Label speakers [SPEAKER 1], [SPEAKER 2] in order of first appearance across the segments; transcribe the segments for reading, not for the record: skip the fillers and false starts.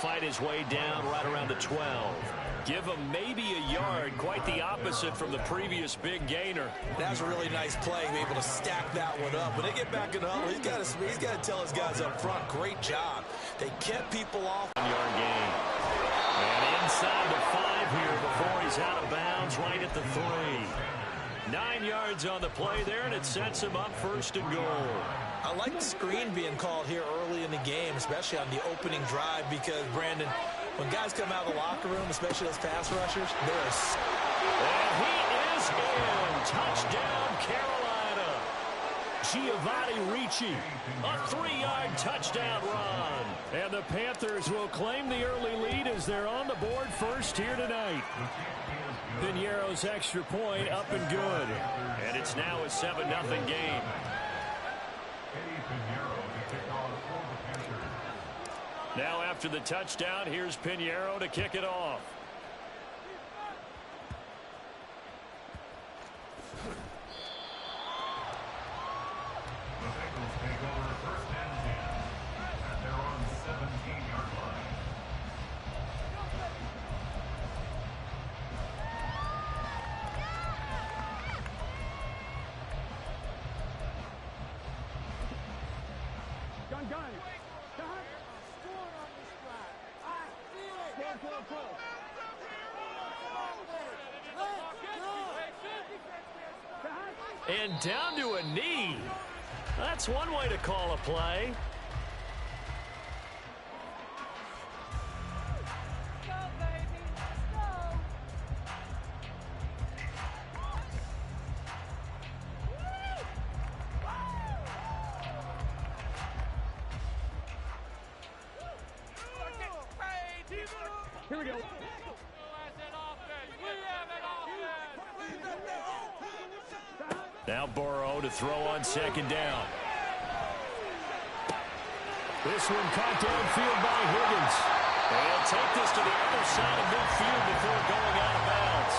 [SPEAKER 1] fight his way down right around the 12. Give him maybe a yard, quite the opposite from the previous big gainer.
[SPEAKER 2] That's a really nice play, be able to stack that one up. When they get back in the huddle, he's got to tell his guys up front, great job. They kept people off.
[SPEAKER 1] Yard gain. And inside the 5 here before he's out of bounds right at the 3. 9 yards on the play there, and it sets him up 1st and goal.
[SPEAKER 2] I like the screen being called here early in the game, especially on the opening drive, because, Brandon, when guys come out of the locker room, especially those pass rushers, they're...
[SPEAKER 1] And he is in. Touchdown, Carolina. Giovanni Ricci, a 3-yard touchdown run. And the Panthers will claim the early lead as they're on the board first here tonight. Piñeiro's extra point up and good. And it's now a 7-0 game. Now after the touchdown, here's Piñeiro to kick it off. And down to a knee. That's one way to call a play. Here we go. Now Burrow to throw on 2nd down. This one caught downfield by Higgins. They'll take this to the other side of midfield before going out of bounds.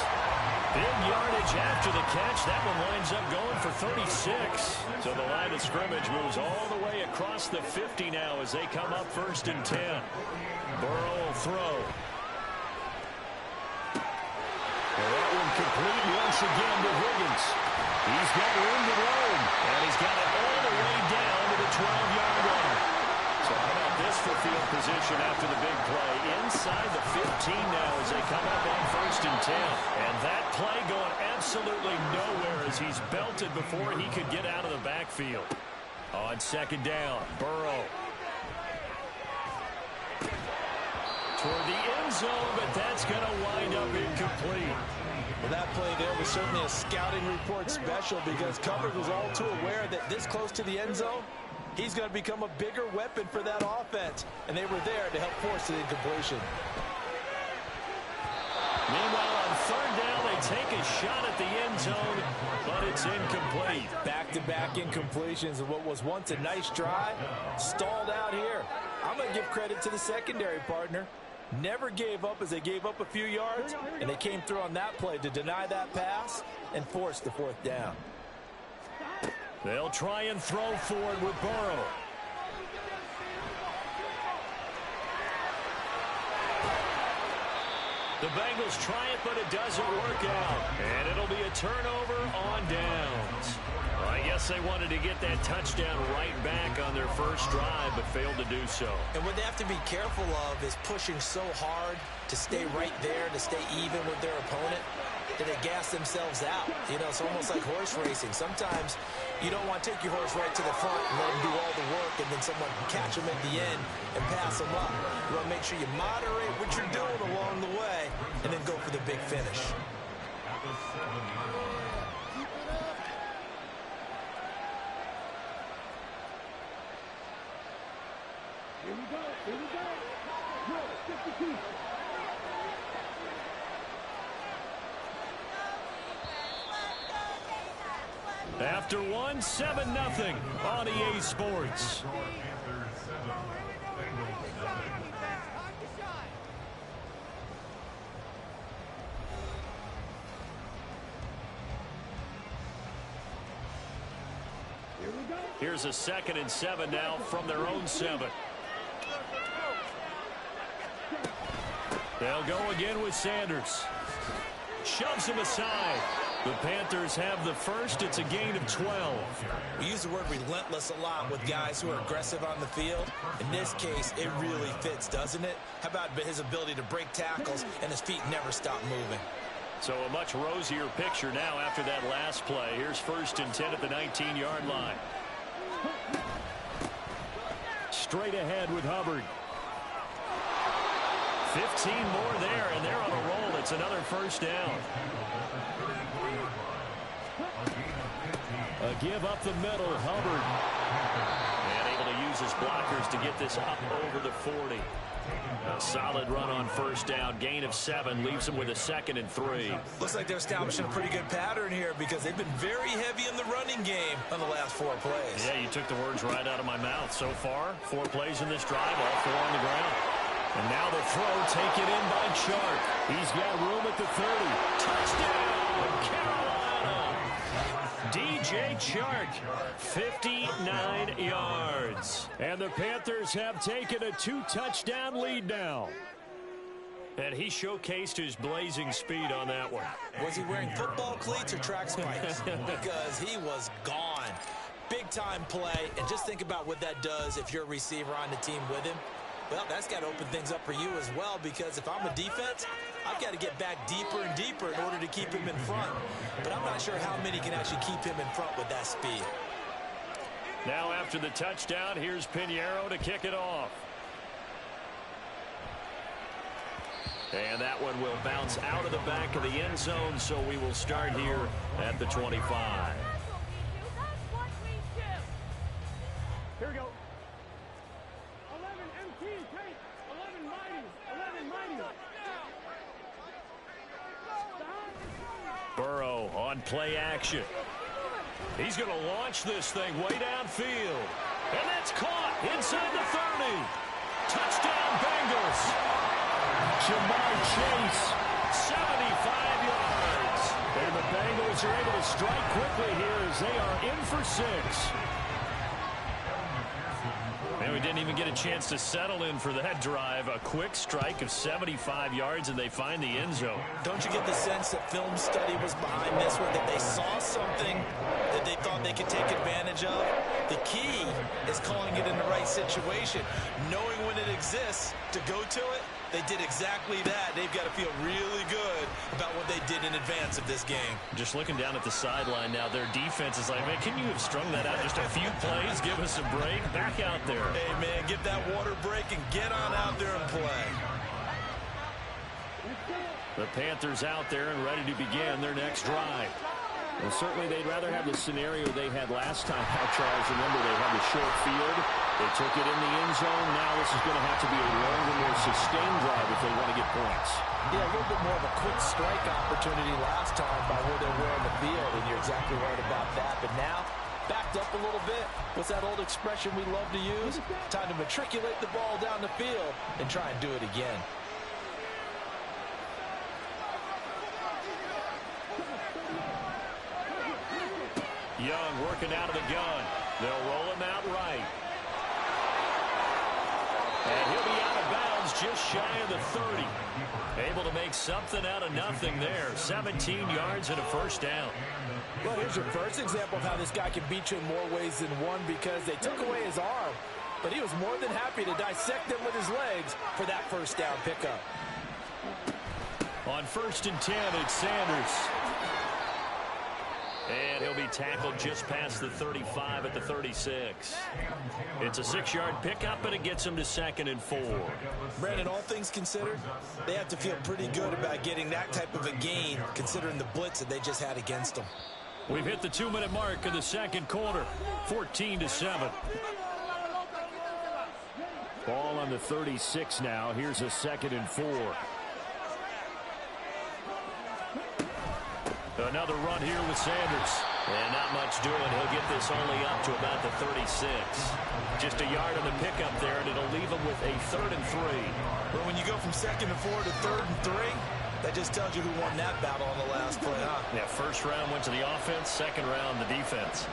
[SPEAKER 1] Big yardage after the catch. That one winds up going for 36. So the line of scrimmage moves all the way across the 50 now as they come up 1st and 10. Burrow will throw. And that one complete once again to Higgins. He's got room to roam, and he's got it all the way down to the 12-yard line. So how about this for field position after the big play? Inside the 15 now as they come up on 1st and 10. And that play going absolutely nowhere as he's belted before he could get out of the backfield. On 2nd down, Burrow. Toward the end zone, but that's going to wind up incomplete.
[SPEAKER 2] Well, that play there was certainly a scouting report special because coverage was all too aware that this close to the end zone, he's going to become a bigger weapon for that offense. And they were there to help force the incompletion.
[SPEAKER 1] Meanwhile, on 3rd down, they take a shot at the end zone, but it's incomplete.
[SPEAKER 2] Back-to-back incompletions of what was once a nice drive, stalled out here. I'm going to give credit to the secondary partner. Never gave up as they gave up a few yards, and they came through on that play to deny that pass and force the 4th down.
[SPEAKER 1] They'll try and throw forward with Burrow. The Bengals try it, but it doesn't work out. And it'll be a turnover on downs. Well, I guess they wanted to get that touchdown right back on their first drive, but failed to do so.
[SPEAKER 2] And what they have to be careful of is pushing so hard to stay right there, to stay even with their opponent, that they gas themselves out. You know, it's almost like horse racing. Sometimes you don't want to take your horse right to the front and let him do all the work, and then someone can catch him at the end and pass him up. You want to make sure you moderate what you're doing along the way and then go for the big finish.
[SPEAKER 3] Here we go. Here we go. Good. 52.
[SPEAKER 1] After one, 7-0 on EA Sports. Here's a 2nd and 7 now from their own 7. They'll go again with Sanders. Shoves him aside. The Panthers have the first. It's a gain of 12.
[SPEAKER 2] We use the word relentless a lot with guys who are aggressive on the field. In this case, it really fits, doesn't it? How about his ability to break tackles and his feet never stop moving?
[SPEAKER 1] So a much rosier picture now after that last play. Here's 1st and 10 at the 19-yard line. Straight ahead with Hubbard. 15 more there, and they're on a roll. It's another 1st down. A give up the middle, Hubbard. And able to use his blockers to get this up over the 40. A solid run on 1st down. Gain of 7 leaves him with a 2nd and 3.
[SPEAKER 2] Looks like they're establishing a pretty good pattern here because they've been very heavy in the running game on the last 4 plays.
[SPEAKER 1] Yeah, you took the words right out of my mouth. So far, 4 plays in this drive, all 4 on the ground. And now the throw taken in by Chark. He's got room at the 30. Touchdown, Carolina! DJ Chark, 59 yards. And the Panthers have taken a 2-touchdown lead now. And he showcased his blazing speed on that one.
[SPEAKER 2] Was he wearing football cleats or track spikes? Because he was gone. Big-time play. And just think about what that does if you're a receiver on the team with him. Well, that's got to open things up for you as well, because if I'm a defense, I've got to get back deeper and deeper in order to keep him in front. But I'm not sure how many can actually keep him in front with that speed.
[SPEAKER 1] Now after the touchdown, here's Pinheiro to kick it off. And that one will bounce out of the back of the end zone, so we will start here at the 25.
[SPEAKER 3] Here we go. 11 MT take. 11 mighty. 11 mighty.
[SPEAKER 1] Burrow on play action. He's going to launch this thing way downfield. And that's caught inside the 30. Touchdown, Bengals. Jamar Chase, 75 yards. And the Bengals are able to strike quickly here as they are in for 6. And we didn't even get a chance to settle in for that drive. A quick strike of 75 yards, and they find the end zone.
[SPEAKER 2] Don't you get the sense that film study was behind this one, that they saw something that they thought they could take advantage of? The key is calling it in the right situation, knowing when it exists to go to it. They did exactly that. They've got to feel really good about what they did in advance of this game.
[SPEAKER 1] Just looking down at the sideline now, their defense is like, man, can you have strung that out just a few plays? Give us a break. Back out there.
[SPEAKER 2] Hey, man, give that water break and get on out there and play.
[SPEAKER 1] The Panthers out there and ready to begin their next drive. Well, certainly they'd rather have the scenario they had last time out, Charles. Remember, they had the short field. They took it in the end zone. Now this is going to have to be a longer, more sustained drive if they want to get points.
[SPEAKER 2] Yeah, a little bit more of a quick strike opportunity last time by where they were on the field, and you're exactly right about that. But now, backed up a little bit. What's that old expression we love to use? Time to matriculate the ball down the field and try and do it again.
[SPEAKER 1] Young working out of the gun. They'll roll him out right. And he'll be out of bounds just shy of the 30. Able to make something out of nothing there. 17 yards and a 1st down.
[SPEAKER 2] Well, here's your first example of how this guy can beat you in more ways than one, because they took away his arm, but he was more than happy to dissect them with his legs for that 1st down pickup.
[SPEAKER 1] On 1st and 10, it's Sanders. And he'll be tackled just past the 35 at the 36. It's a 6-yard pickup, but it gets him to 2nd and 4.
[SPEAKER 2] Brandon, all things considered, they have to feel pretty good about getting that type of a gain, considering the blitz that they just had against them.
[SPEAKER 1] We've hit the 2-minute mark of the 2nd quarter, 14-7. Ball on the 36 now. Here's a 2nd and 4. Another run here with Sanders. And not much doing. He'll get this only up to about the 36. Just a yard on the pickup there, and it'll leave him with a 3rd and 3.
[SPEAKER 2] But when you go from 2nd and 4 to 3rd and 3, that just tells you who won that battle on the last play, huh?
[SPEAKER 1] Yeah, 1st round went to the offense, 2nd round the defense.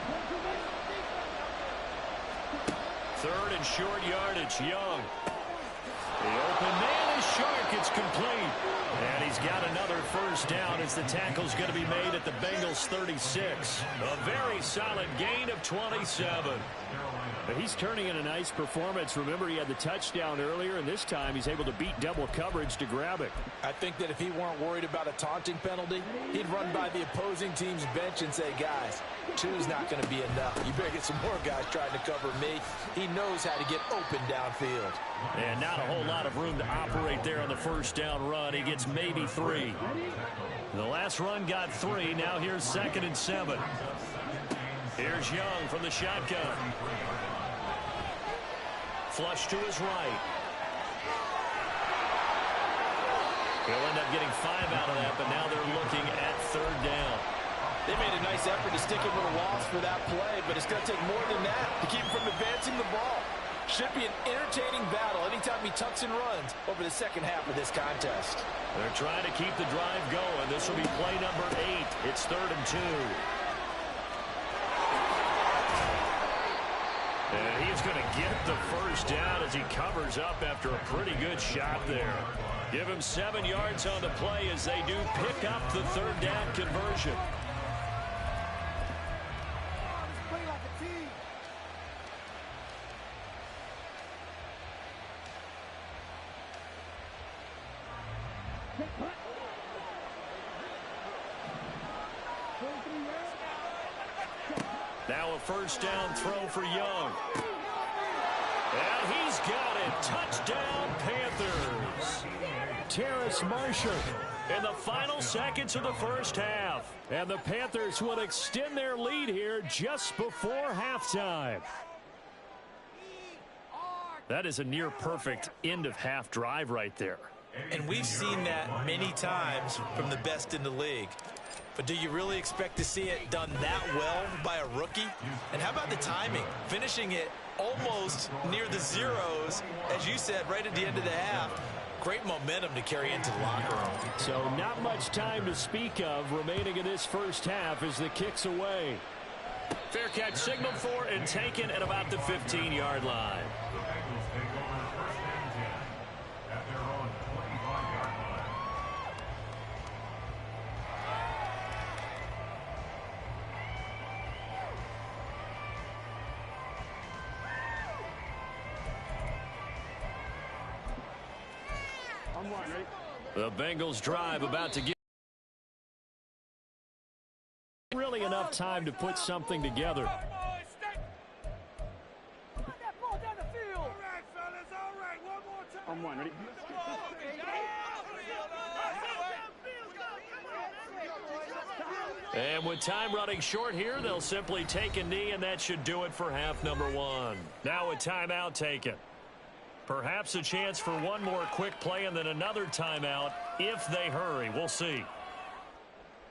[SPEAKER 1] 3rd and short yardage, Young. The open man is Shark, It's complete. And he's got another first down as the tackle's going to be made at the Bengals 36. A very solid gain of 27.
[SPEAKER 4] But he's turning in a nice performance. Remember, he had the touchdown earlier, and this time he's able to beat double coverage to grab it.
[SPEAKER 2] I think that if he weren't worried about a taunting penalty, he'd run by the opposing team's bench and say, guys, two's not going to be enough. You better get some more guys trying to cover me. He knows how to get open downfield.
[SPEAKER 1] And not a whole lot of room to operate there on the first down run. He gets maybe 3. The last run got 3. Now here's 2nd and 7. Here's Young from the shotgun. Flush to his right. He'll end up getting 5 out of that, but now they're looking at 3rd down.
[SPEAKER 2] They made a nice effort to stick him with a loss for that play, but it's going to take more than that to keep him from advancing the ball. Should be an entertaining battle anytime he tucks and runs over the second half of this contest.
[SPEAKER 1] They're trying to keep the drive going. This will be play number 8. It's 3rd and 2. And he's going to get the first down as he covers up after a pretty good shot there. Give him 7 yards on the play as they do pick up the 3rd down conversion. Now a first down throw for Young. And he's got it. Touchdown, Panthers.
[SPEAKER 4] Terrace Marshall
[SPEAKER 1] In the final seconds of the first half.
[SPEAKER 4] And the Panthers will extend their lead here just before halftime.
[SPEAKER 1] That is a near-perfect end-of-half drive right there.
[SPEAKER 2] And we've seen that many times from the best in the league. But do you really expect to see it done that well by a rookie? And how about the timing? Finishing it almost near the zeros, as you said, right at the end of the half. Great momentum to carry into the locker room.
[SPEAKER 4] So not much time to speak of remaining in this first half as the kick's away.
[SPEAKER 1] Fair catch signaled for and taken at about the 15-yard line. The Bengals drive about to get
[SPEAKER 4] really enough time to put something together. Ready?
[SPEAKER 1] And with time running short here, they'll simply take a knee, and that should do it for half number 1. Now a timeout taken. Perhaps a chance for one more quick play and then another timeout if they hurry. We'll see.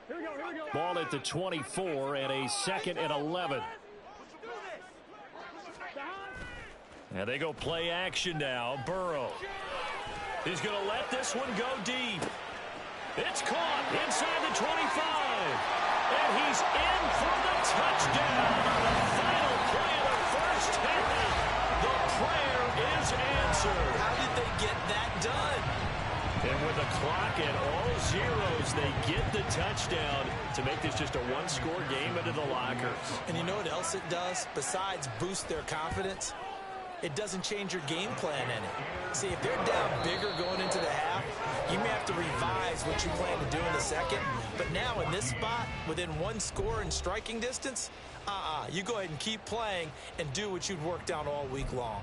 [SPEAKER 3] Here we go.
[SPEAKER 4] Ball at the 24 and a 2nd and 11.
[SPEAKER 1] And they go play action now. Burrow. He's going to let this one go deep. It's caught inside the 25. And he's in for the touchdown on the final play of the first half. The prayer is answered.
[SPEAKER 2] How did they get that done?
[SPEAKER 1] And with the clock at all zeros, they get the touchdown to make this just a one-score game into the lockers.
[SPEAKER 2] And you know what else it does? Besides boost their confidence, it doesn't change your game plan any. See, if they're down bigger going into the half, you may have to revise what you plan to do in the second. But now in this spot, within one score and striking distance, you go ahead and keep playing and do what you'd worked out all week long.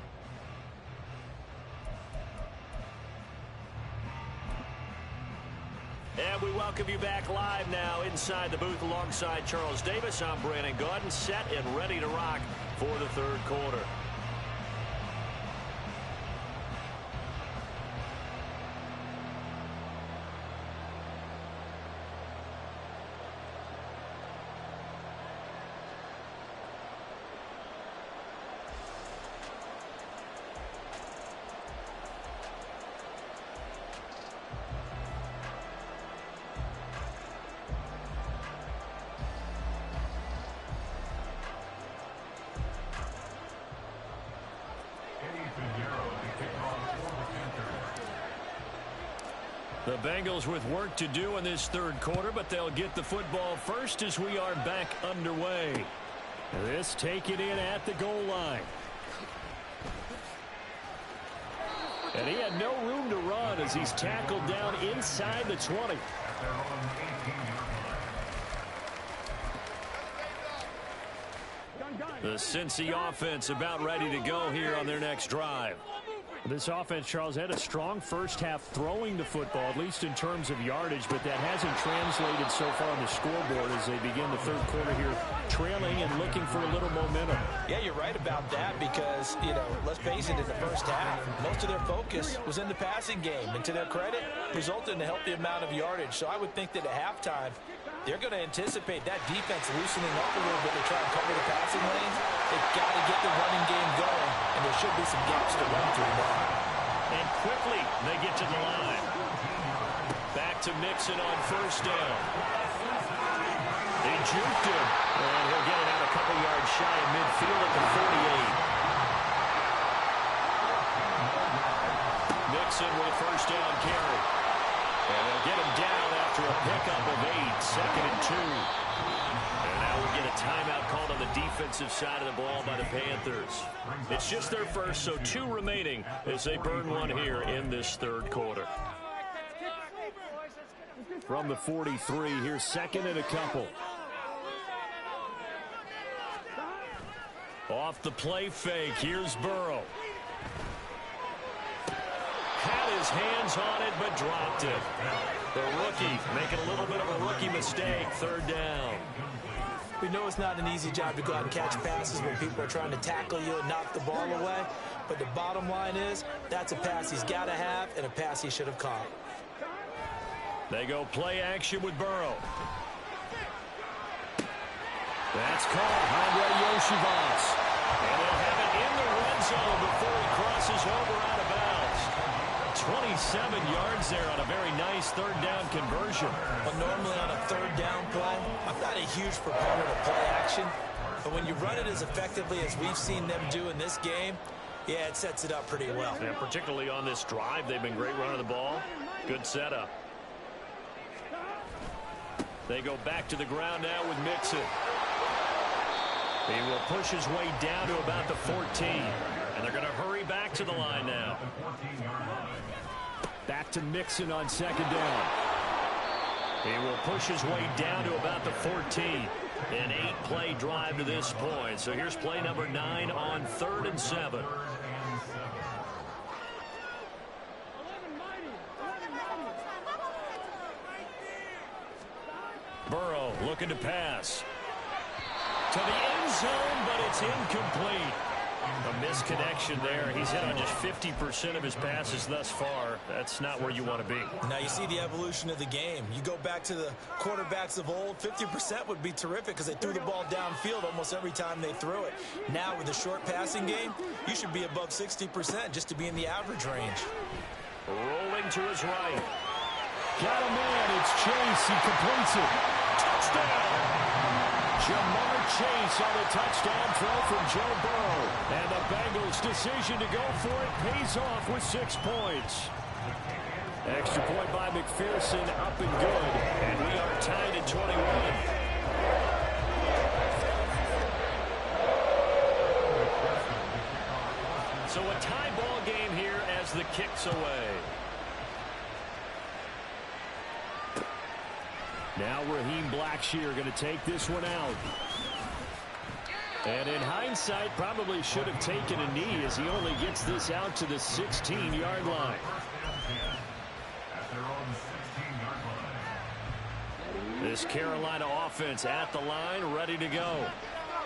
[SPEAKER 1] And we welcome you back live now inside the booth alongside Charles Davis. I'm Brandon Gaudin, set and ready to rock for the third quarter.
[SPEAKER 4] The Bengals with work to do in this third quarter, but they'll get the football first as we are back underway. This taken in at the goal line. And he had no room to run as he's tackled down inside the 20. The Cincy offense about ready to go here on their next drive. This offense, Charles, had a strong first half throwing the football, at least in terms of yardage, but that hasn't translated so far on the scoreboard as they begin the third quarter here, trailing and looking for a little momentum.
[SPEAKER 2] Yeah, you're right about that because, let's face it, in the first half, most of their focus was in the passing game. And to their credit, resulted in a healthy amount of yardage. So I would think that at halftime, they're going to anticipate that defense loosening up a little bit to try and cover the passing lanes. They've got to get the running game going, and there should be some gaps to run through now.
[SPEAKER 4] And quickly, they get to the line. Back to Mixon on first down. They juked him, and he'll get it out a couple yards shy of midfield at the 48. Mixon with a first down carry. And they'll get him down after a pickup of 8, second and 2. And now we get a timeout called on the defensive side of the ball by the Panthers. It's just their first, so 2 remaining as they burn one here in this third quarter. From the 43, here's second and a couple. Off the play fake, here's Burrow. Had his hands on it, but dropped it. The rookie making a little bit of a rookie mistake, third down.
[SPEAKER 2] We know it's not an easy job to go out and catch passes when people are trying to tackle you and knock the ball away. But the bottom line is, that's a pass he's got to have and a pass he should have caught.
[SPEAKER 4] They go play action with Burrow. That's called Andre Yoshivas. And they'll have it in the red zone before he crosses over out of bounds. 27 yards there on a very nice third down conversion.
[SPEAKER 2] But normally on a third down play, I'm not a huge proponent of play action. But when you run it as effectively as we've seen them do in this game, yeah, it sets it up pretty well.
[SPEAKER 4] And particularly on this drive, they've been great running the ball. Good setup. They go back to the ground now with Mixon. He will push his way down to about the 14. And they're going to hurry back to the line now. Back to Mixon on second down. He will push his way down to about the 14. An 8-play drive to this point. So here's play number 9 on 3rd and 7. Burrow looking to pass. To the end zone, but it's incomplete. A misconnection there. He's hit on just 50% of his passes thus far. That's not where you want to be.
[SPEAKER 2] Now you see the evolution of the game. You go back to the quarterbacks of old, 50% would be terrific because they threw the ball downfield almost every time they threw it. Now with the short passing game, you should be above 60% just to be in the average range.
[SPEAKER 4] Rolling to his right.
[SPEAKER 3] Got a man. It's Chase. He completes it.
[SPEAKER 4] Touchdown! Jamar Chase on the touchdown throw from Joe Burrow. And the Bengals' decision to go for it pays off with 6 points. Extra point by McPherson, up and good. And we are tied at 21. So a tie ball game here as the kick's away. Now Raheem Blackshear going to take this one out. And in hindsight, probably should have taken a knee as he only gets this out to the 16-yard line. This Carolina offense at the line, ready to go.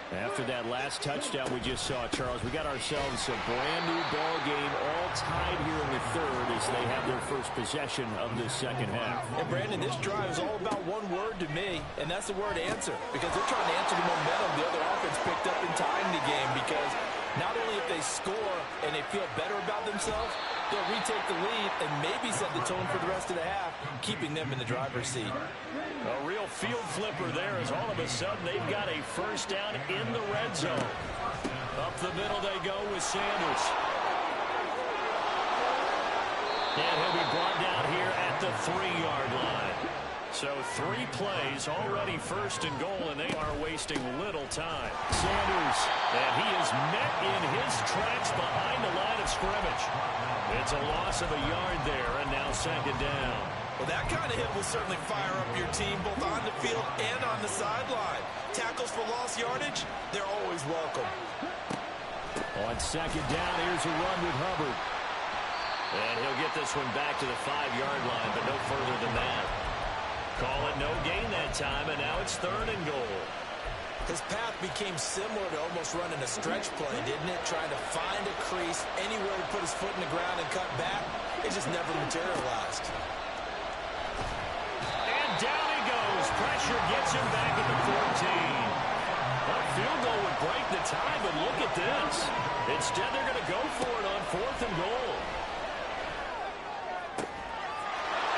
[SPEAKER 4] After that last touchdown we just saw, Charles, we got ourselves a brand-new ball game, all tied here in the third as they have their first possession of this second half.
[SPEAKER 2] And, Brandon, this drive is all about one word to me, and that's the word answer, because they're trying to answer the momentum the other offense picked up in tying the game, because not only if they score and they feel better about themselves, they'll retake the lead and maybe set the tone for the rest of the half, keeping them in the driver's seat.
[SPEAKER 4] A real field flipper there as all of a sudden they've got a first down in the red zone. Up the middle they go with Sanders. And he'll be brought down here at the 3-yard line. So 3 plays, already first and goal, and they are wasting little time. Sanders, and he is met in his tracks behind the line of scrimmage. It's a loss of a yard there, and now second down.
[SPEAKER 2] Well, that kind of hit will certainly fire up your team, both on the field and on the sideline. Tackles for lost yardage, they're always welcome.
[SPEAKER 4] On second down, here's a run with Hubbard. And he'll get this one back to the 5-yard line, but no further than that. Call it no gain that time, and now it's third and goal.
[SPEAKER 2] His path became similar to almost running a stretch play, didn't it? Trying to find a crease, anywhere to put his foot in the ground and cut back. It just never materialized.
[SPEAKER 4] And down he goes. Pressure gets him back at the 14. Well, field goal would break the tie, but look at this. Instead, they're going to go for it on 4th and goal.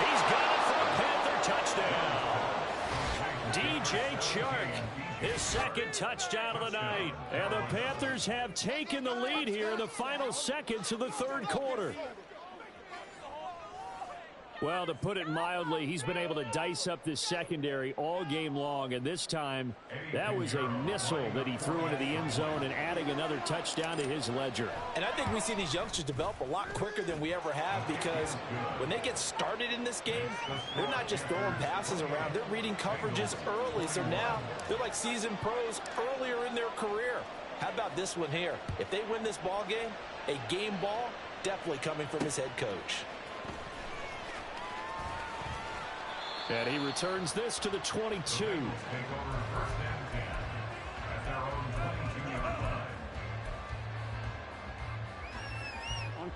[SPEAKER 4] He's got it for a Panther touchdown. DJ Chark, his second touchdown of the night. And the Panthers have taken the lead here in the final seconds of the third quarter. Well, to put it mildly, he's been able to dice up this secondary all game long, and this time that was a missile that he threw into the end zone and adding another touchdown to his ledger.
[SPEAKER 2] And I think we see these youngsters develop a lot quicker than we ever have, because when they get started in this game, they're not just throwing passes around, they're reading coverages early. So now they're like seasoned pros earlier in their career. How about this one here? If they win this ball game, a game ball definitely coming from his head coach.
[SPEAKER 4] And he returns this to the 22.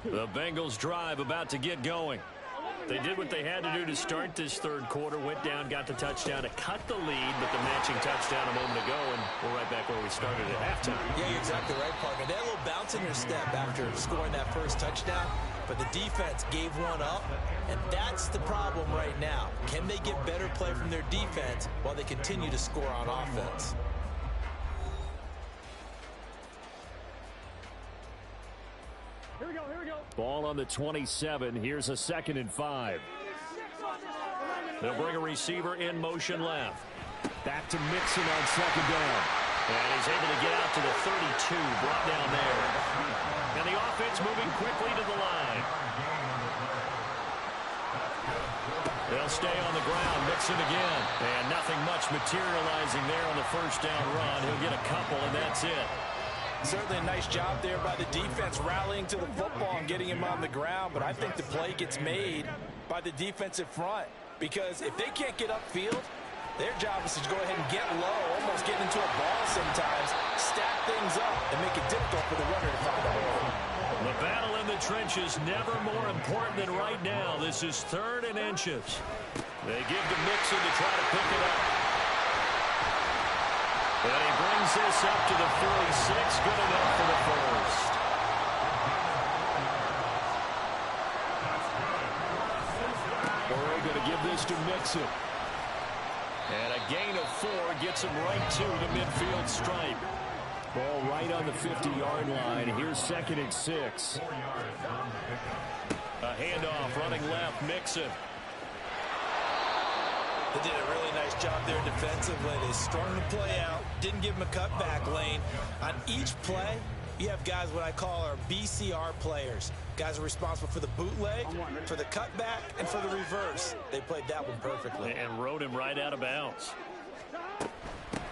[SPEAKER 4] The Bengals drive about to get going. They did what they had to do to start this third quarter. Went down, got the touchdown to cut the lead, but the matching touchdown a moment ago, and we're right back where we started at halftime.
[SPEAKER 2] Yeah, you're exactly right, partner. They had a little bounce in their step after scoring that first touchdown, but the defense gave one up, and that's the problem right now. Can they get better play from their defense while they continue to score on offense?
[SPEAKER 3] Here we go, here we go.
[SPEAKER 4] Ball on the 27. Here's a 2nd and 5. They'll bring a receiver in motion left. Back to Mixon on second down. And he's able to get out to the 32, brought down there. And the offense moving quickly to the line. They'll stay on the ground. Mixon again. And nothing much materializing there on the first down run. He'll get a couple, and that's it.
[SPEAKER 2] Certainly a nice job there by the defense rallying to the football and getting him on the ground, but I think the play gets made by the defensive front, because if they can't get upfield, their job is to go ahead and get low, almost get into a ball sometimes, stack things up, and make it difficult for the runner to find a hole.
[SPEAKER 4] The battle in the trenches never more important than right now. This is 3rd and inches. They give to Mixon to try to pick it up. And he brings this up to the 46. Good enough for the first. Burrow going to give this to Mixon. And a gain of 4 gets him right to the midfield stripe. Ball right on the 50-yard line. Here's 2nd and 6. A handoff running left. Mixon.
[SPEAKER 2] They did a really nice job there defensively. They strung the play out, didn't give him a cutback lane. On each play, you have guys what I call our BCR players. Guys are responsible for the bootleg, for the cutback, and for the reverse. They played that one perfectly.
[SPEAKER 4] And rode him right out of bounds.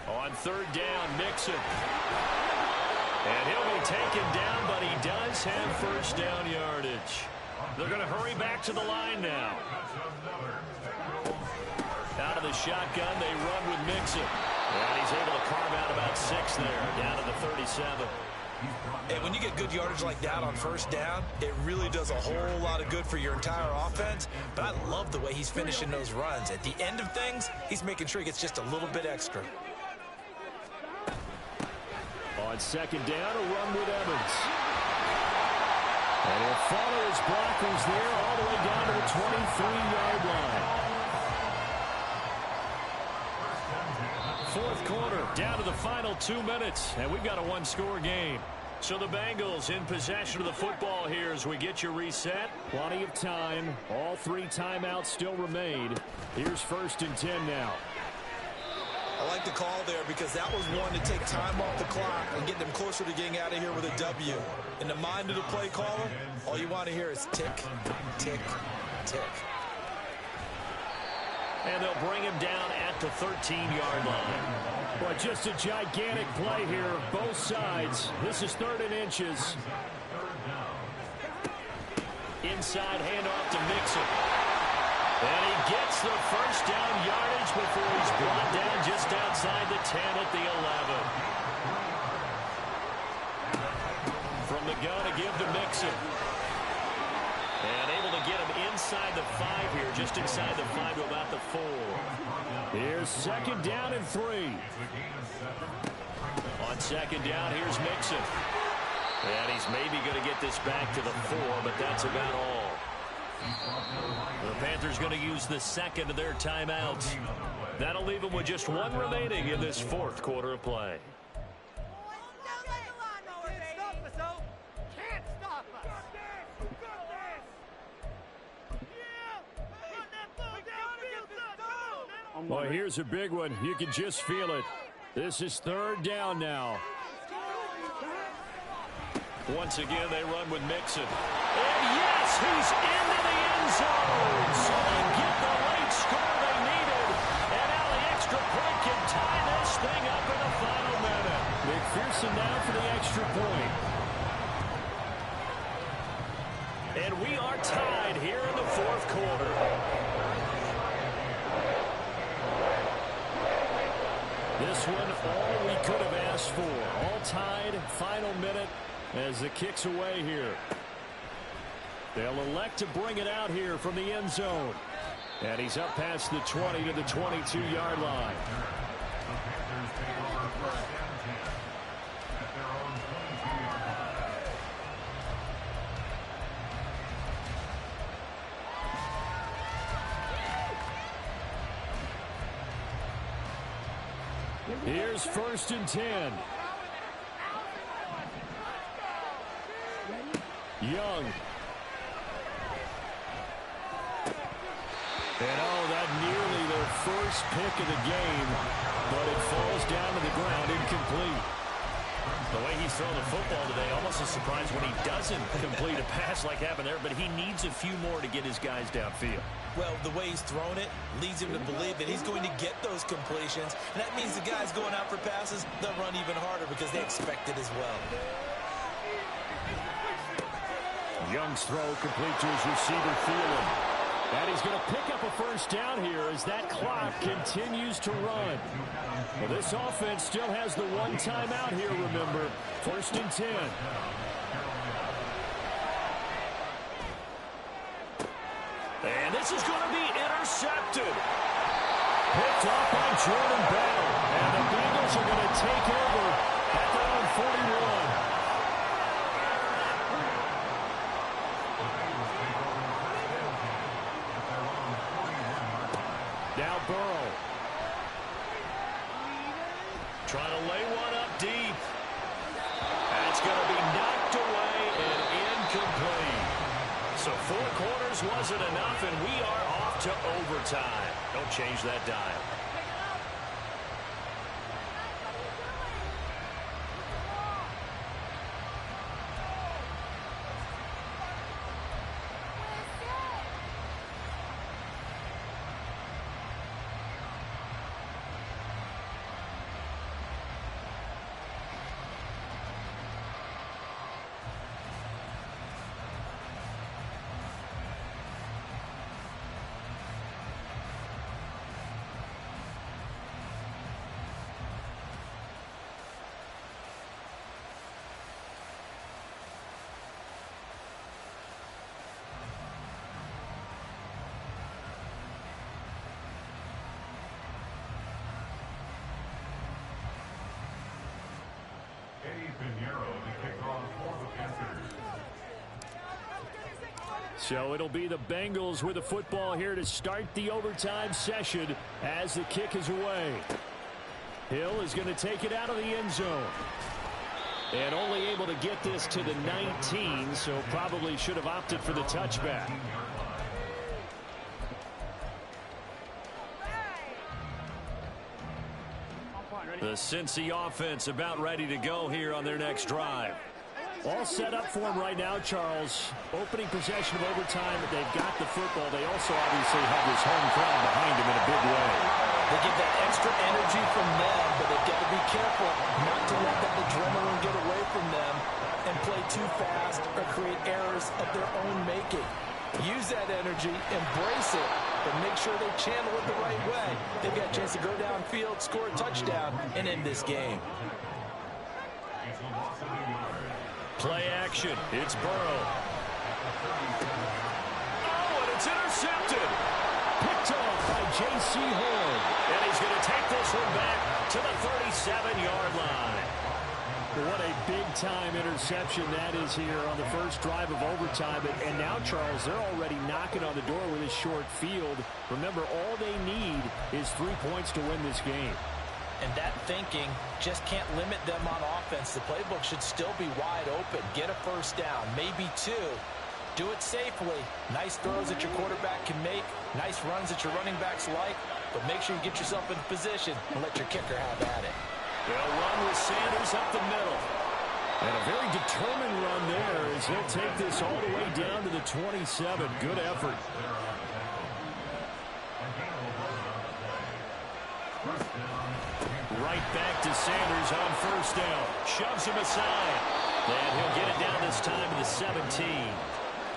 [SPEAKER 4] On 3rd down, Mixon. And he'll be taken down, but he does have first down yardage. They're going to hurry back to the line now. Out of the shotgun, they run with Mixon. And he's able to carve out about 6 there, down to the 37.
[SPEAKER 2] And when you get good yardage like that on first down, it really does a whole lot of good for your entire offense. But I love the way he's finishing those runs. At the end of things, he's making sure he gets just a little bit extra.
[SPEAKER 4] On 2nd down, a run with Evans. And he'll follow his blockers there all the way down to the 23-yard line. 4th quarter, down to the final 2 minutes, and we've got a one-score game. So the Bengals in possession of the football here as we get you reset.
[SPEAKER 1] Plenty of time. All 3 timeouts still remain. Here's 1st and 10 now.
[SPEAKER 2] I like the call there because that was one to take time off the clock and get them closer to getting out of here with a W. In the mind of the play caller, all you want to hear is tick, tick, tick.
[SPEAKER 4] And they'll bring him down at the 13-yard line.
[SPEAKER 1] But just a gigantic play here, both sides. This is 3rd and inches.
[SPEAKER 4] Inside handoff to Mixon. And he gets the first down yardage before he's brought down just outside the 10 at the 11. From the gun to give to Mixon. And able to get him inside the 5 here, just inside the 5 to about the 4.
[SPEAKER 1] Here's 2nd down and 3.
[SPEAKER 4] On 2nd down, here's Mixon. And he's maybe going to get this back to the 4, but that's about all. The Panthers going to use the 2nd of their timeouts. That'll leave them with just 1 remaining in this 4th quarter of play.
[SPEAKER 1] Well, here's a big one. You can just feel it. This is 3rd down now.
[SPEAKER 4] Once again, they run with Mixon. And yes, he's into the end zone. So they get the late score they needed. And now the extra point can tie this thing up in the final minute.
[SPEAKER 1] McPherson now for the extra point.
[SPEAKER 4] And we are tied here in the 4th quarter.
[SPEAKER 1] This one, all we could have asked for. All tied, final minute as the kick's away here. They'll elect to bring it out here from the end zone. And he's up past the 20 to the 22-yard line. Here's 1st and 10. Young. And that nearly their first pick of the game, but it falls down to the ground incomplete.
[SPEAKER 4] The way he's throwing the football today, almost a surprise when he doesn't complete a pass like happened there, but he needs a few more to get his guys downfield.
[SPEAKER 2] Well, the way he's thrown it leads him to believe that he's going to get those completions, and that means the guys going out for passes, they'll run even harder because they expect it as well.
[SPEAKER 1] Young's throw complete to his receiver, Thielen. And he's going to pick up a first down here as that clock continues to run. Well, this offense still has the 1 timeout here, remember. 1st and 10.
[SPEAKER 4] And this is going to be intercepted.
[SPEAKER 1] Picked off by Jordan Bell. And the Bengals are going to take over at their own 41. Now Burrow.
[SPEAKER 4] Trying to lay one up deep. That's going to be knocked away and incomplete. So 4 quarters wasn't enough, and we are off to overtime. Don't change that dial.
[SPEAKER 1] So it'll be the Bengals with the football here to start the overtime session as the kick is away. Hill is going to take it out of the end zone.
[SPEAKER 4] And only able to get this to the 19, so probably should have opted for the touchback. The Cincy offense about ready to go here on their next drive. All set up for them right now, Charles. Opening possession of overtime. They've got the football. They also obviously have this home crowd behind them in a big way.
[SPEAKER 2] They get that extra energy from them, but they've got to be careful not to let that adrenaline get away from them and play too fast or create errors of their own making. Use that energy, embrace it, but make sure they channel it the right way. They've got a chance to go downfield, score a touchdown, and end this game.
[SPEAKER 4] Play action. It's Burrow. Oh, and it's intercepted. Picked off by J.C. Horn. And he's going to take this one back to the 37-yard line. What a big-time interception that is here on the first drive of overtime. And now, Charles, they're already knocking on the door with this short field. Remember, all they need is 3 points to win this game.
[SPEAKER 2] And that thinking just can't limit them on offense. The playbook should still be wide open. Get a first down, maybe two. Do it safely. Nice throws that your quarterback can make. Nice runs that your running backs like. But make sure you get yourself in position and let your kicker have at it.
[SPEAKER 4] They'll run with Sanders up the middle. And a very determined run there as he'll take this all the way down to the 27. Good effort. Right back to Sanders on first down. Shoves him aside. And he'll get it down this time to the 17.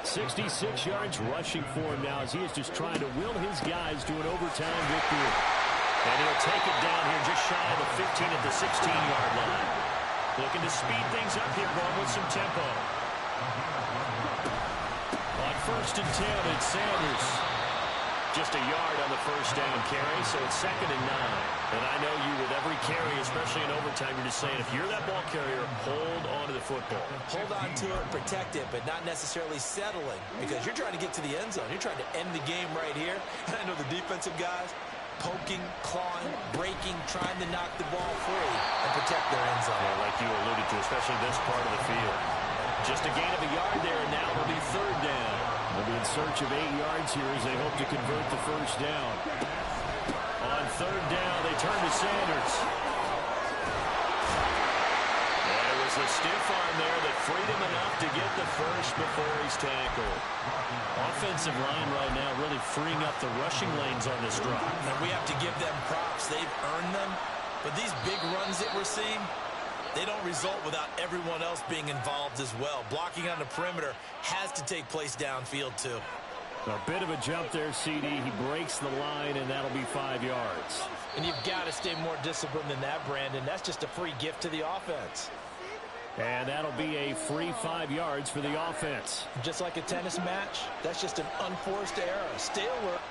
[SPEAKER 4] 66 yards rushing for him now as he is just trying to will his guys to an overtime victory. And he'll take it down here just shy of the 15 at the 16-yard line. Looking to speed things up here, going with some tempo. On first and 10, it's Sanders. Just a yard on the first down carry, so it's 2nd and 9. And I know you, with every carry, especially in overtime, you're just saying, if you're that ball carrier, hold on to the football.
[SPEAKER 2] Hold on to it, protect it, but not necessarily settling, because you're trying to get to the end zone. You're trying to end the game right here. And I know the defensive guys poking, clawing, breaking, trying to knock the ball free and protect their end zone.
[SPEAKER 4] Yeah, like you alluded to, especially this part of the field. Just a gain of a yard there, and now it'll be 3rd down. They'll be in search of 8 yards here as they hope to convert the first down. On 3rd down, they turn to Sanders. And it was a stiff arm there that freed him enough to get the first before he's tackled. Offensive line right now really freeing up the rushing lanes on this drive.
[SPEAKER 2] And we have to give them props. They've earned them. But these big runs that we're seeing, they don't result without everyone else being involved as well. Blocking on the perimeter has to take place downfield, too.
[SPEAKER 4] A bit of a jump there, CD. He breaks the line, and that'll be 5 yards.
[SPEAKER 2] And you've got to stay more disciplined than that, Brandon. That's just a free gift to the offense.
[SPEAKER 4] And that'll be a free 5 yards for the offense.
[SPEAKER 2] Just like a tennis match, that's just an unforced error. Stay alert.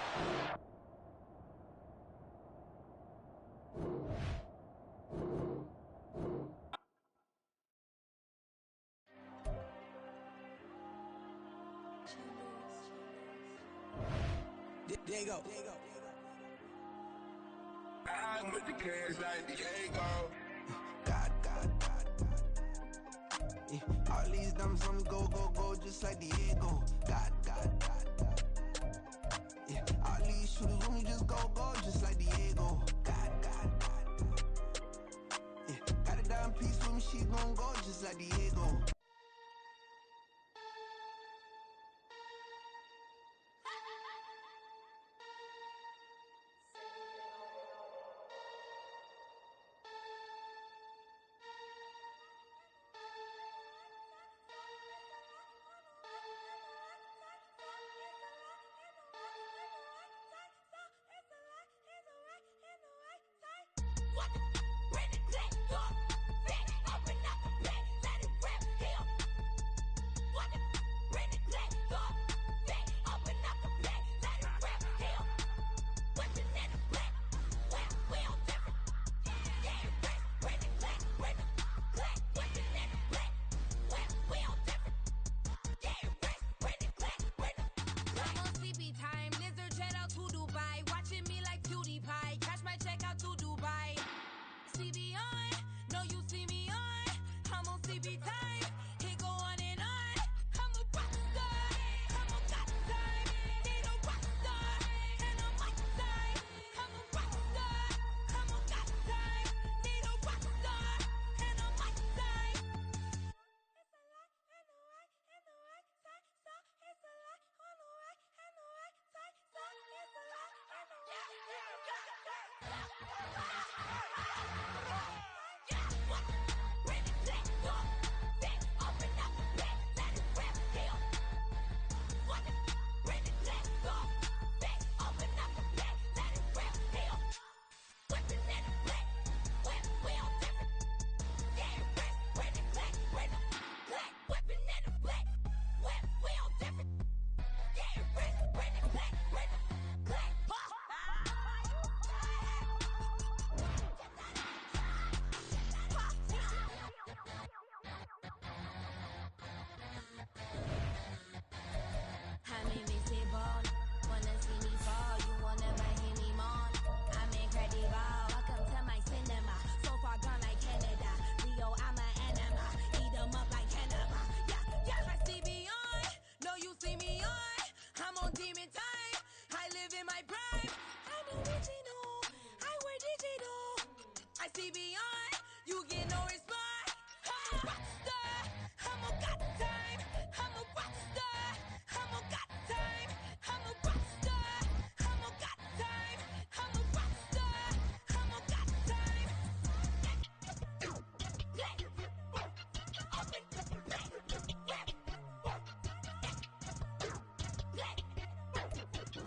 [SPEAKER 5] There you go. I'm with the cash like Diego. God. Yeah, all these diamonds on me go, just like Diego. God. Yeah, all these shooters on me just go, just like Diego. God. Yeah, got a dime piece with me, she gon' go just like Diego.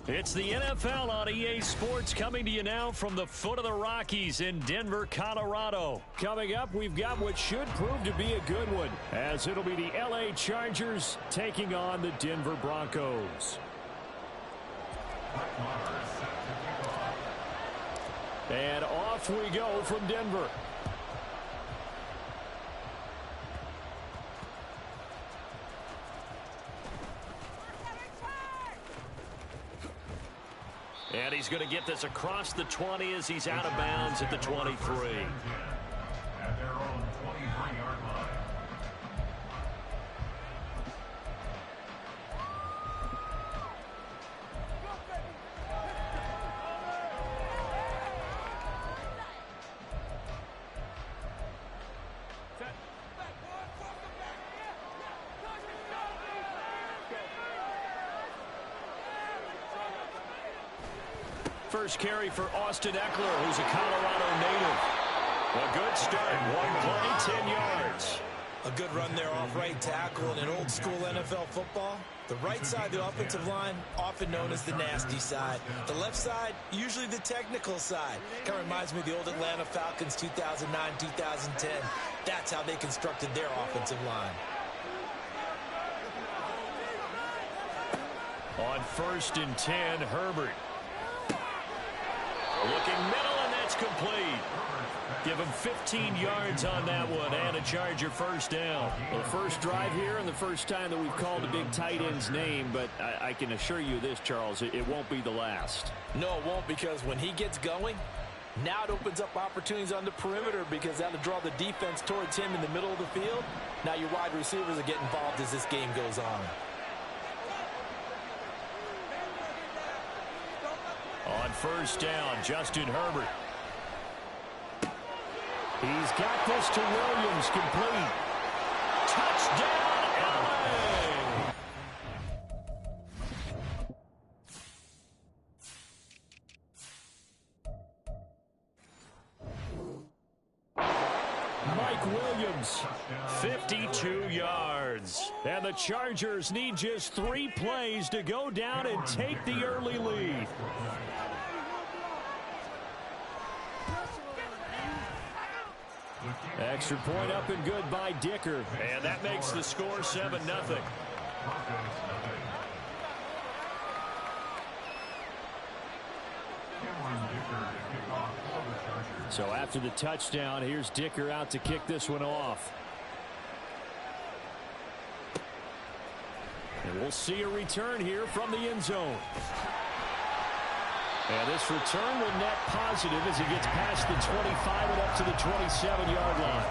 [SPEAKER 4] It's the NFL on EA Sports, coming to you now from the foot of the Rockies in Denver, Colorado. Coming up, we've got what should prove to be a good one, as it'll be the LA Chargers taking on the Denver Broncos. And off we go from Denver. And he's going to get this across the 20 as he's out of bounds at the 23.
[SPEAKER 6] At their own 23-yard line.
[SPEAKER 4] First carry for Austin Eckler, who's a Colorado native. A good start. One play, 10 yards.
[SPEAKER 2] A good run there off right tackle in an old school NFL football. The right side of the offensive line, often known as the nasty side. The left side, usually the technical side. Kind of reminds me of the old Atlanta Falcons 2009, 2010. That's how they constructed their offensive line.
[SPEAKER 4] On 1st and 10, Herbert. Looking middle, and that's complete. Give him 15 yards on that one, and a Charger first down.
[SPEAKER 7] Well, the first drive here and the first time that we've called a big tight end's name, but I can assure you this, Charles, it won't be the last.
[SPEAKER 2] No, it won't, because when he gets going, now it opens up opportunities on the perimeter, because that'll draw the defense towards him in the middle of the field. Now your wide receivers will get involved as this game goes on.
[SPEAKER 4] On 1st down, Justin Herbert. He's got this to Williams, complete. Touchdown, LA! Mike Williams, 52 yards. And the Chargers need just 3 plays to go down and take the early lead. Extra point up and good by Dicker. And that makes the score 7-0. So after the touchdown, here's Dicker out to kick this one off. And we'll see a return here from the end zone. And this return will net positive as he gets past the 25 and up to the 27-yard line.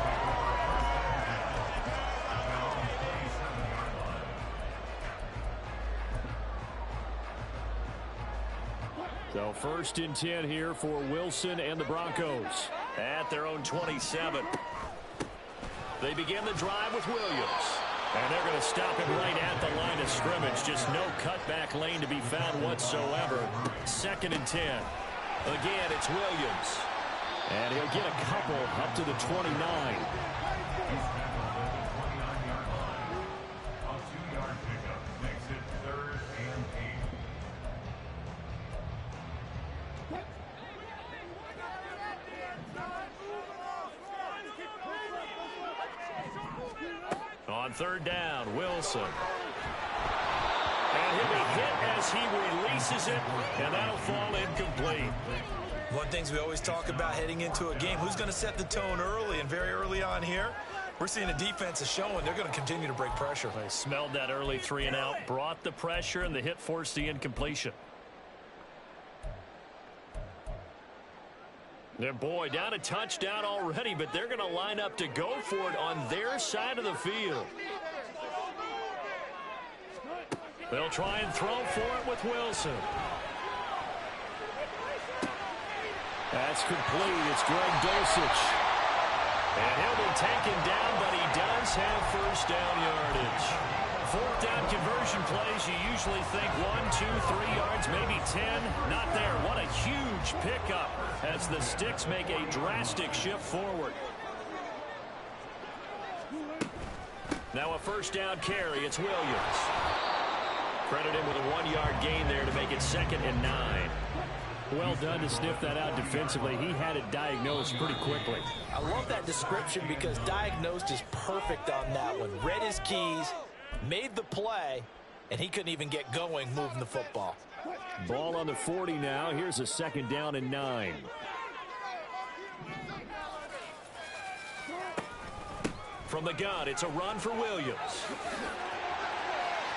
[SPEAKER 7] So 1st and 10 here for Wilson and the Broncos.
[SPEAKER 4] At their own 27. They begin the drive with Williams. And they're going to stop him right at the line of scrimmage. Just no cutback lane to be found whatsoever. 2nd and 10. Again, it's Williams.
[SPEAKER 7] And he'll get a couple up to the 29.
[SPEAKER 6] He's tackled at the 29-yard line. A 2-yard pickup makes it 3rd and 8.
[SPEAKER 4] On 3rd down, Wilson. And he'll be hit as he releases it, and that'll fall incomplete.
[SPEAKER 2] One of the things we always talk about heading into a game, who's going to set the tone early, and very early on here, we're seeing the defense is showing they're going to continue to break pressure.
[SPEAKER 4] They smelled that early 3 and out, brought the pressure, and the hit forced the incompletion. Their boy down a touchdown already, but they're going to line up to go for it on their side of the field. They'll try and throw for it with Wilson.
[SPEAKER 7] That's complete. It's Greg Dulcich.
[SPEAKER 4] And he'll be taken down, but he does have 1st down yardage. 4th down conversion plays, you usually think 1, 2, 3 yards, maybe 10. Not there. What a huge pickup as the Sticks make a drastic shift forward. Now a 1st down carry. It's Williams. Credit him with a 1-yard gain there to make it 2nd and 9.
[SPEAKER 7] Well done to sniff that out defensively. He had it diagnosed pretty quickly.
[SPEAKER 2] I love that description because diagnosed is perfect on that one. Read his keys, made the play, and he couldn't even get going moving the football.
[SPEAKER 7] Ball on the 40 now. Here's a 2nd down and 9.
[SPEAKER 4] From the gun, it's a run for Williams.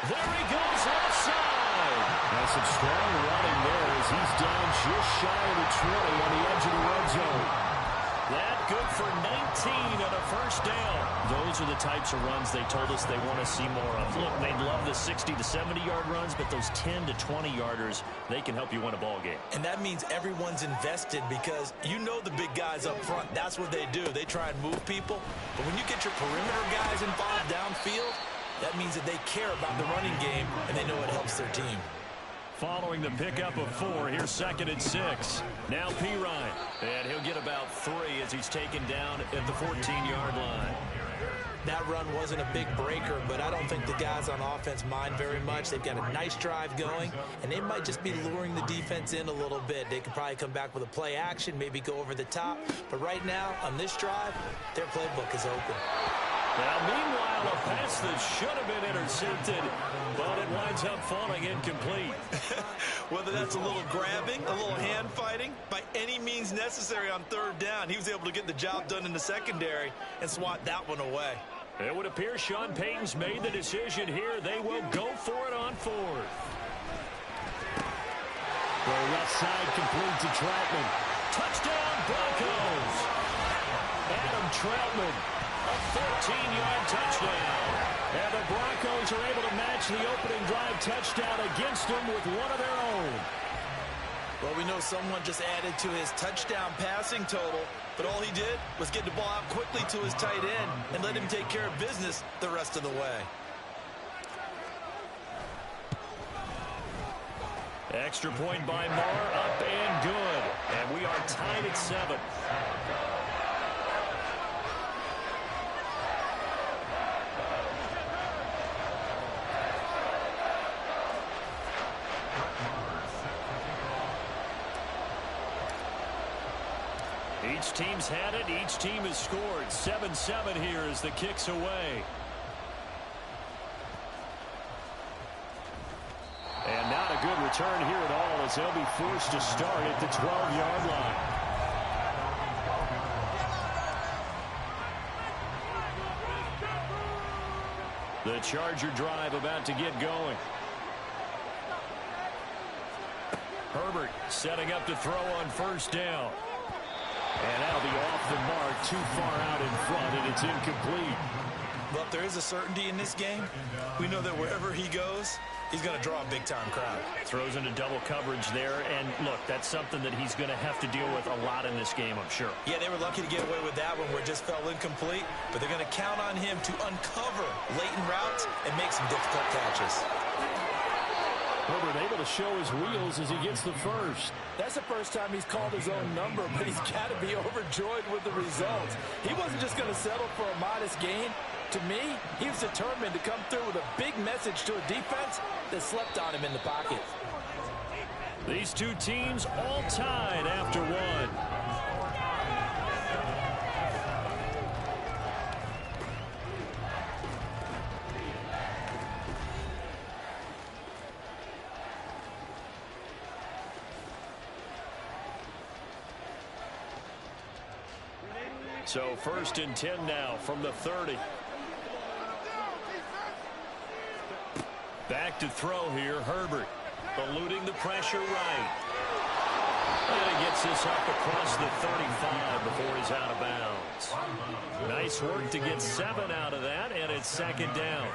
[SPEAKER 4] There he goes offside.
[SPEAKER 7] Now some strong running there as he's down just shy of the 20 on the edge of the red zone.
[SPEAKER 4] That good for 19 and a 1st down.
[SPEAKER 7] Those are the types of runs they told us they want to see more of.
[SPEAKER 4] Look, they'd love the 60 to 70-yard runs, but those 10 to 20-yarders, they can help you win a ball game.
[SPEAKER 2] And that means everyone's invested because you know the big guys up front. That's what they do. They try and move people. But when you get your perimeter guys involved downfield, that means that they care about the running game, and they know it helps their team.
[SPEAKER 4] Following the pickup of 4, here's 2nd and 6. Now Pirine, and he'll get about 3 as he's taken down at the 14-yard line.
[SPEAKER 2] That run wasn't a big breaker, but I don't think the guys on offense mind very much. They've got a nice drive going, and they might just be luring the defense in a little bit. They could probably come back with a play action, maybe go over the top. But right now, on this drive, their playbook is open.
[SPEAKER 4] Now, meanwhile, a pass that should have been intercepted, but it winds up falling incomplete.
[SPEAKER 2] Whether that's a little grabbing, a little hand fighting, by any means necessary on 3rd down, he was able to get the job done in the secondary and swat that one away.
[SPEAKER 4] It would appear Sean Payton's made the decision here. They will go for it on 4th.
[SPEAKER 7] The left side complete to Troutman.
[SPEAKER 4] Touchdown, Broncos. Adam Troutman. A 14-yard touchdown.
[SPEAKER 7] And the Broncos are able to match the opening drive touchdown against them with one of their own.
[SPEAKER 2] Well, we know someone just added to his touchdown passing total, but all he did was get the ball out quickly to his tight end and let him take care of business the rest of the way.
[SPEAKER 4] Extra point by Moore, up and good. And we are tied at 7. Each team's had it. Each team has scored. 7-7 here as the kick's away.
[SPEAKER 7] And not a good return here at all as they'll be forced to start at the 12-yard line.
[SPEAKER 4] The Charger drive about to get going. Herbert setting up to throw on 1st down.
[SPEAKER 7] And that'll be off the mark, too far out in front, and it's incomplete.
[SPEAKER 2] Well, if there is a certainty in this game, we know that wherever he goes, he's going to draw a big-time crowd.
[SPEAKER 7] Throws into double coverage there, and look, that's something that he's going to have to deal with a lot in this game, I'm sure.
[SPEAKER 2] Yeah, they were lucky to get away with that one where it just fell incomplete, but they're going to count on him to uncover latent routes and make some difficult catches.
[SPEAKER 7] Herbert able to show his wheels as he gets the first.
[SPEAKER 8] That's the first time he's called his own number, but he's got to be overjoyed with the results. He wasn't just going to settle for a modest gain. To me, he was determined to come through with a big message to a defense that slept on him in the pocket.
[SPEAKER 7] These two teams all tied after one. So 1st and 10 now from the 30. Back to throw here, Herbert. Eluding the pressure right. And he gets this up across the 35 before he's out of bounds. Nice work to get 7 out of that, and it's 2nd down.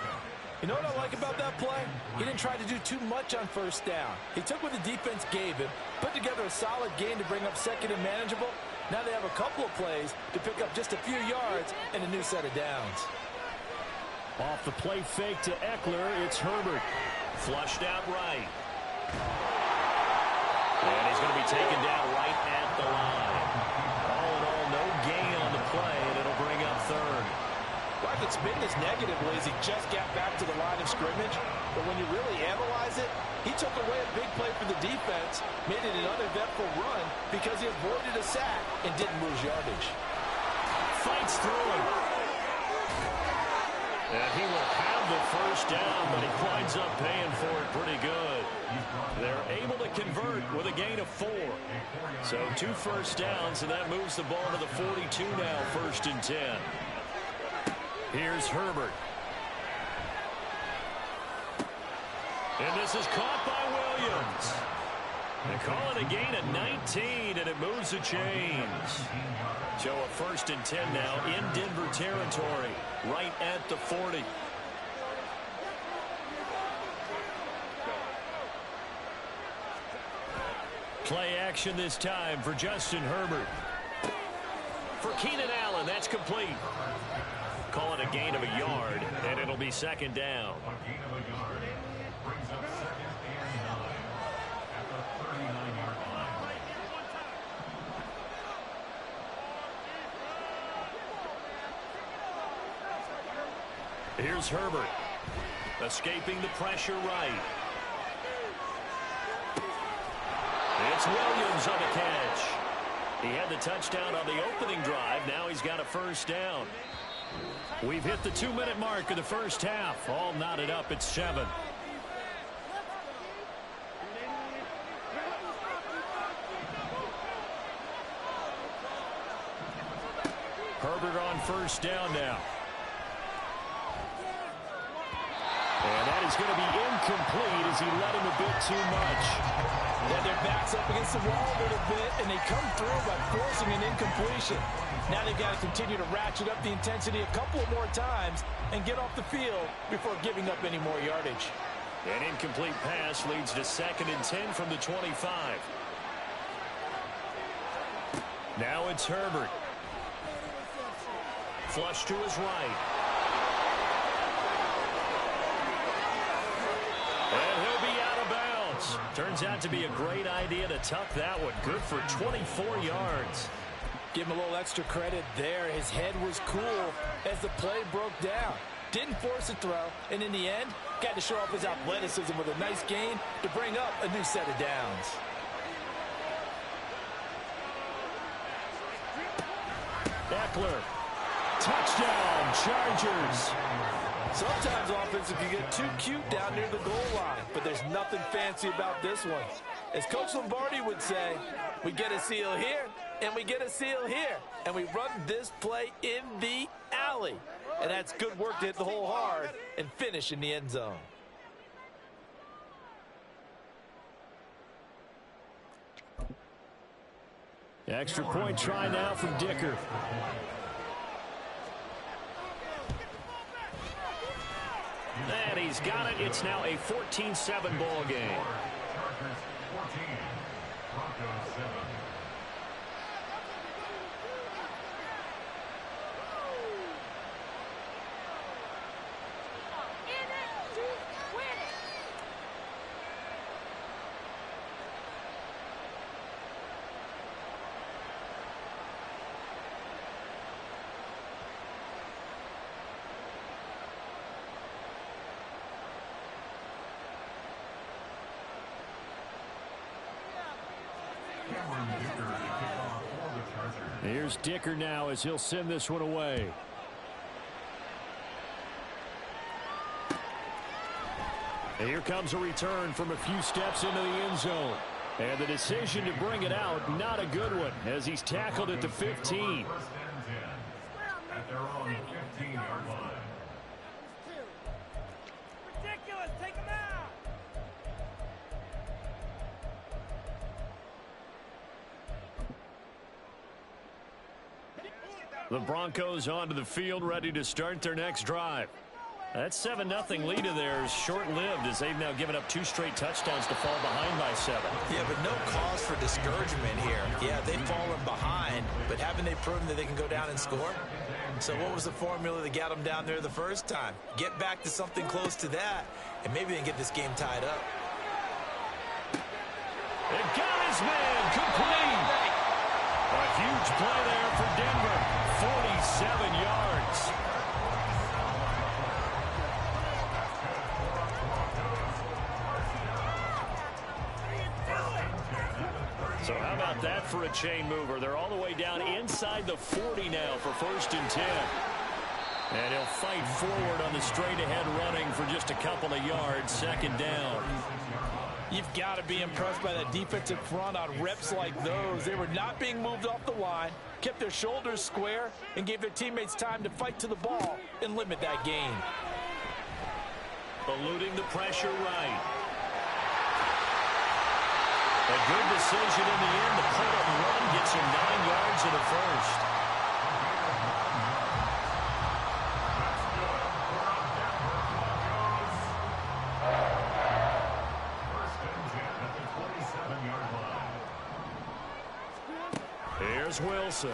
[SPEAKER 8] You know what I like about that play? He didn't try to do too much on 1st down. He took what the defense gave him, put together a solid gain to bring up 2nd and manageable. Now they have a couple of plays to pick up just a few yards and a new set of downs.
[SPEAKER 7] Off the play fake to Eckler, it's Herbert. Flushed out right. And he's going to be taken down right at the line. All in all, no gain on the play, and it'll bring up 3rd.
[SPEAKER 8] Well, I could spin this negatively as he just got back to the line of scrimmage. But when you really analyze it, he took away a big play for the defense, made it an uneventful run because he avoided a sack and didn't lose yardage.
[SPEAKER 7] Fights through him. And he will have the 1st down, but he winds up paying for it pretty good. They're able to convert with a gain of 4. So 2 first downs, and that moves the ball to the 42 now, 1st and 10. Here's Herbert. And this is caught by Williams. They call it a gain of 19, and it moves the chains. So a 1st and 10 now in Denver territory, right at the 40. Play action this time for Justin Herbert. For Keenan Allen, that's complete. Call it a gain of a yard, and it'll be 2nd down.
[SPEAKER 6] A gain of a yard brings up 2nd and 9 at the 39-yard line.
[SPEAKER 7] Here's Herbert. Escaping the pressure right. It's Williams on the catch. He had the touchdown on the opening drive. Now he's got a 1st down. We've hit the 2-minute mark of the 1st half. All knotted up at 7. Herbert on 1st down now. And that is going to be incomplete as he let him a bit too much.
[SPEAKER 8] Yeah, their backs up against the wall a little bit, and they come through by forcing an incompletion. Now they've got to continue to ratchet up the intensity a couple more times and get off the field before giving up any more yardage.
[SPEAKER 7] An incomplete pass leads to 2nd and 10 from the 25. Now it's Herbert. Flush to his right. And he'll be out of bounds. Turns out to be a great idea to tuck that one. Good for 24 yards.
[SPEAKER 8] Give him a little extra credit there. His head was cool as the play broke down. Didn't force a throw, and in the end, got to show off his athleticism with a nice gain to bring up a new set of downs.
[SPEAKER 7] Eckler. Touchdown, Chargers.
[SPEAKER 8] Sometimes offenses can get too cute down near the goal line, but there's nothing fancy about this one. As Coach Lombardi would say, we get a seal here, and we get a seal here, and we run this play in the alley. And that's good work to hit the hole hard and finish in the end zone.
[SPEAKER 7] Extra point try now from Dicker. And he's got it. It's now a 14-7 ball game.
[SPEAKER 6] Chargers 14, Broncos 7.
[SPEAKER 7] Here's Dicker now as he'll send this one away. And here comes a return from a few steps into the end zone. And the decision to bring it out, not a good one, as he's tackled at the 15.
[SPEAKER 6] First and 10 at their own 15-yard line.
[SPEAKER 3] Ridiculous. Take him out.
[SPEAKER 7] The Broncos onto the field, ready to start their next drive. That 7-0 lead of theirs short-lived as they've now given up 2 straight touchdowns to fall behind by 7.
[SPEAKER 2] Yeah, but no cause for discouragement here. Yeah, they've fallen behind, but haven't they proven that they can go down and score? So what was the formula that got them down there the first time? Get back to something close to that, and maybe they can get this game tied up.
[SPEAKER 7] It got his man complete. A huge play there for Denver. 47 yards. So how about that for a chain mover? They're all the way down inside the 40 now for 1st and 10. And he'll fight forward on the straight-ahead running for just a couple of yards. 2nd down.
[SPEAKER 8] You've got to be impressed by that defensive front on reps like those. They were not being moved off the line, kept their shoulders square, and gave their teammates time to fight to the ball and limit that gain.
[SPEAKER 7] Eluding the pressure right. A good decision in the end. The pull-up run gets him 9 yards in the 1st. Here's Wilson.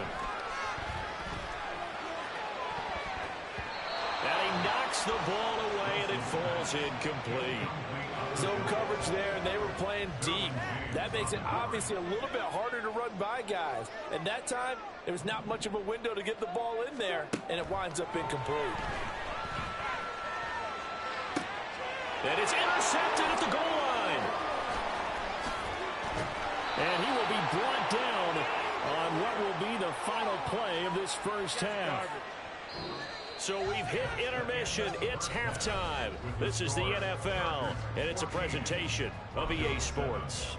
[SPEAKER 7] And he knocks the ball away, and it falls incomplete.
[SPEAKER 8] Zone coverage there, and they were playing deep. That makes it obviously a little bit harder to run by guys. And that time, there was not much of a window to get the ball in there, and it winds up incomplete.
[SPEAKER 7] And it's intercepted at the goal line. And he will be brought down on what will be the final play of this first half. So we've hit intermission. It's halftime. This is the NFL, and it's a presentation of EA Sports.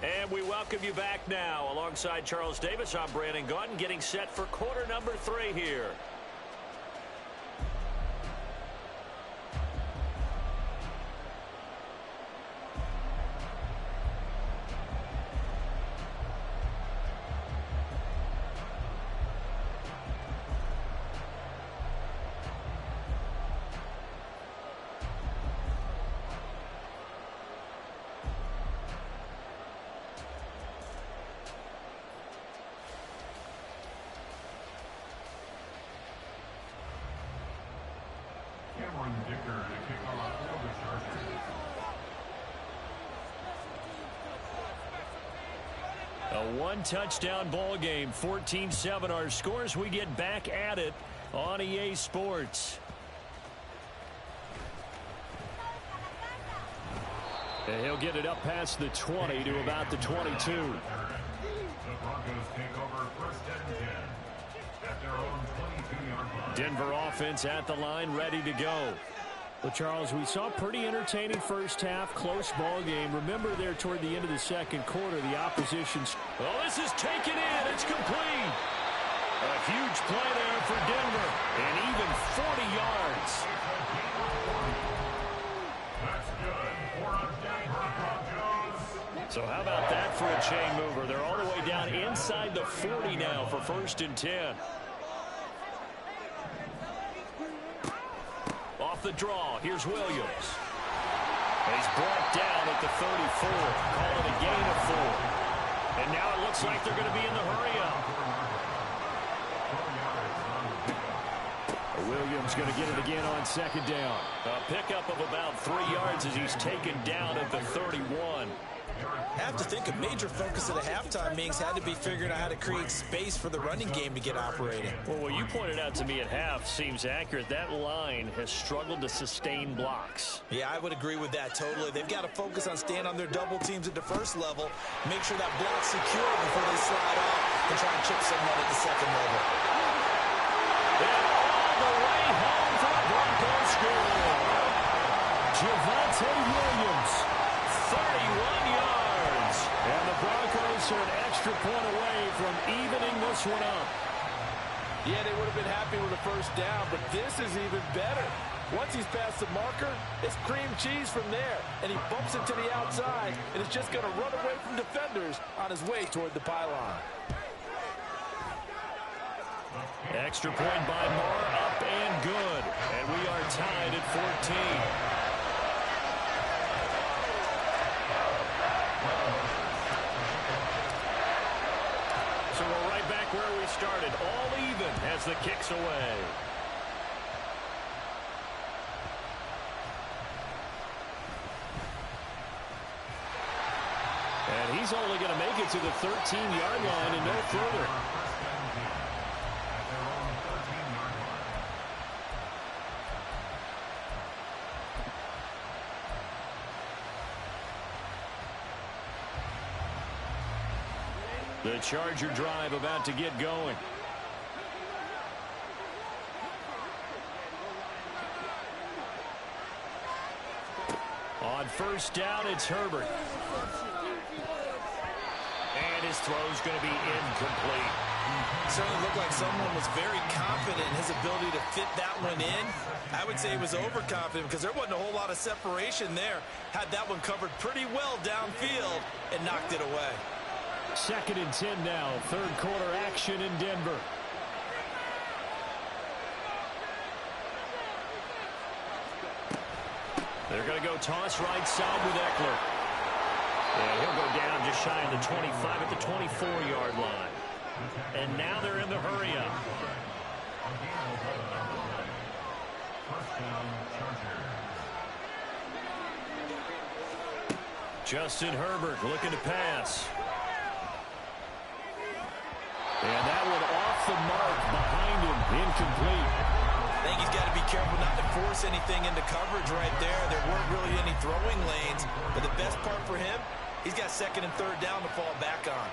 [SPEAKER 7] And we welcome you back now. Alongside Charles Davis, I'm Brandon Gaudin, getting set for quarter number 3 here. A one-touchdown ball game, 14-7 our scores. We get back at it on EA Sports. And he'll get it up past the 20 to about the 22.
[SPEAKER 6] The Broncos take over 1st and 10 at their own 22-yard line.
[SPEAKER 7] Denver offense at the line, ready to go. Well, Charles, we saw a pretty entertaining first half, close ball game. Remember there toward the end of the second quarter, the opposition's... Oh, this is taken in. It's complete. A huge play there for Denver, and even 40 yards.
[SPEAKER 6] That's good for a Denver Broncos.
[SPEAKER 7] So how about that for a chain mover? They're all the way down inside the 40 now for 1st and 10. Off the draw, here's Williams. And he's brought down at the 34. Call it a gain of 4. And now it looks like they're going to be in the hurry-up. Williams going to get it again on 2nd down. A pickup of about 3 yards as he's taken down at the 31.
[SPEAKER 2] I have to think a major focus of the halftime meetings had to be figuring out how to create space for the running game to get operating.
[SPEAKER 7] Well, what you pointed out to me at half seems accurate. That line has struggled to sustain blocks.
[SPEAKER 2] Yeah, I would agree with that totally. They've got to focus on staying on their double teams at the first level, make sure that block's secure before they slide off and try and chip someone at the second level.
[SPEAKER 7] And all the way home for the Broncos score. Javonte Williams, 31 yards. And the Broncos are an extra point away from evening this one up.
[SPEAKER 8] Yeah, they would have been happy with a first down, but this is even better. Once he's past the marker, it's cream cheese from there, and he bumps it to the outside, and is just going to run away from defenders on his way toward the pylon.
[SPEAKER 7] Extra point by Moore, up and good. And we are tied at 14. So we're right back where we started, all even as the kick's away. And he's only going to make it to the 13-yard line and no further. The Charger drive about to get going. On 1st down, it's Herbert. And his throw's going to be incomplete.
[SPEAKER 2] Certainly looked like someone was very confident in his ability to fit that one in. I would say he was overconfident because there wasn't a whole lot of separation there. Had that one covered pretty well downfield and knocked it away.
[SPEAKER 7] 2nd and 10 now. 3rd quarter action in Denver. They're going to go toss right side with Eckler. And he'll go down just shy of the 25 at the 24-yard line. And now they're in the hurry-up. Justin Herbert looking to pass. And that one off the mark behind him, incomplete.
[SPEAKER 2] I think he's got to be careful not to force anything into coverage right there. There weren't really any throwing lanes, but the best part for him, he's got 2nd and 3rd down to fall back on.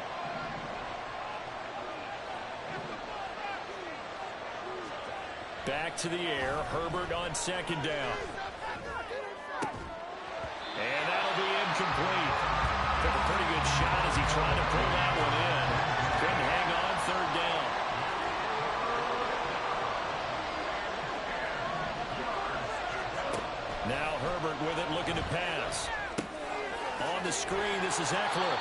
[SPEAKER 7] Back to the air, Herbert on 2nd down. And that'll be incomplete. Took a pretty good shot as he tried to pull that one in. Couldn't hang on 3rd down. Now Herbert with it, looking to pass. On the screen, this is Eckler.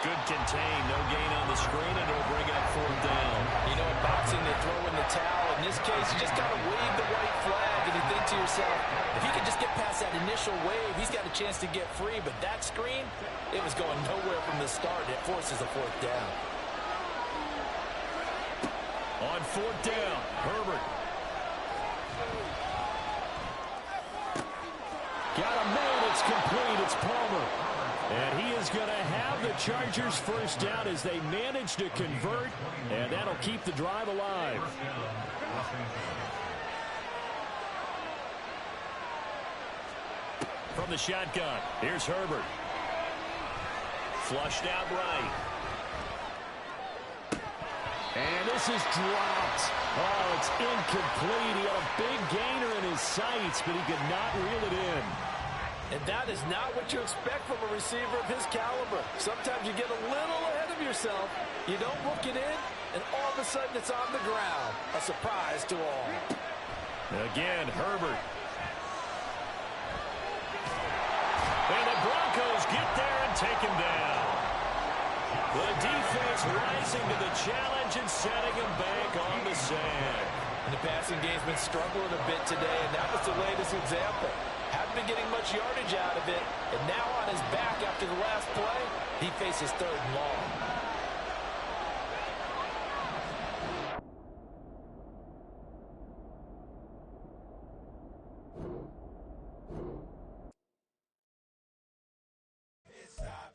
[SPEAKER 7] Good contain, no gain on the screen, and it'll bring up 4th down.
[SPEAKER 2] You know, in boxing, they throw in the towel. In this case, you just got to wave the white flag, and you think to yourself, if he could just get past that initial wave, he's got a chance to get free. But that screen, it was going nowhere from the start. It forces a 4th down.
[SPEAKER 7] On 4th down, Herbert. Got him made. It's complete. It's Palmer. And he is going to have the Chargers 1st down as they manage to convert, and that'll keep the drive alive. From the shotgun, here's Herbert. Flushed out right. And this is dropped. Oh, it's incomplete. He had a big gainer in his sights, but he could not reel it in.
[SPEAKER 8] And that is not what you expect from a receiver of his caliber. Sometimes you get a little ahead of yourself. You don't look it in, and all of a sudden it's on the ground. A surprise to all.
[SPEAKER 7] Again, Herbert. And the Broncos get there and take him down. The defense rising to the challenge and setting him back on the sand.
[SPEAKER 8] And the passing game's been struggling a bit today, and that was the latest example. Hadn't been getting much yardage out of it, and now on his back after the last play, he faces 3rd and long.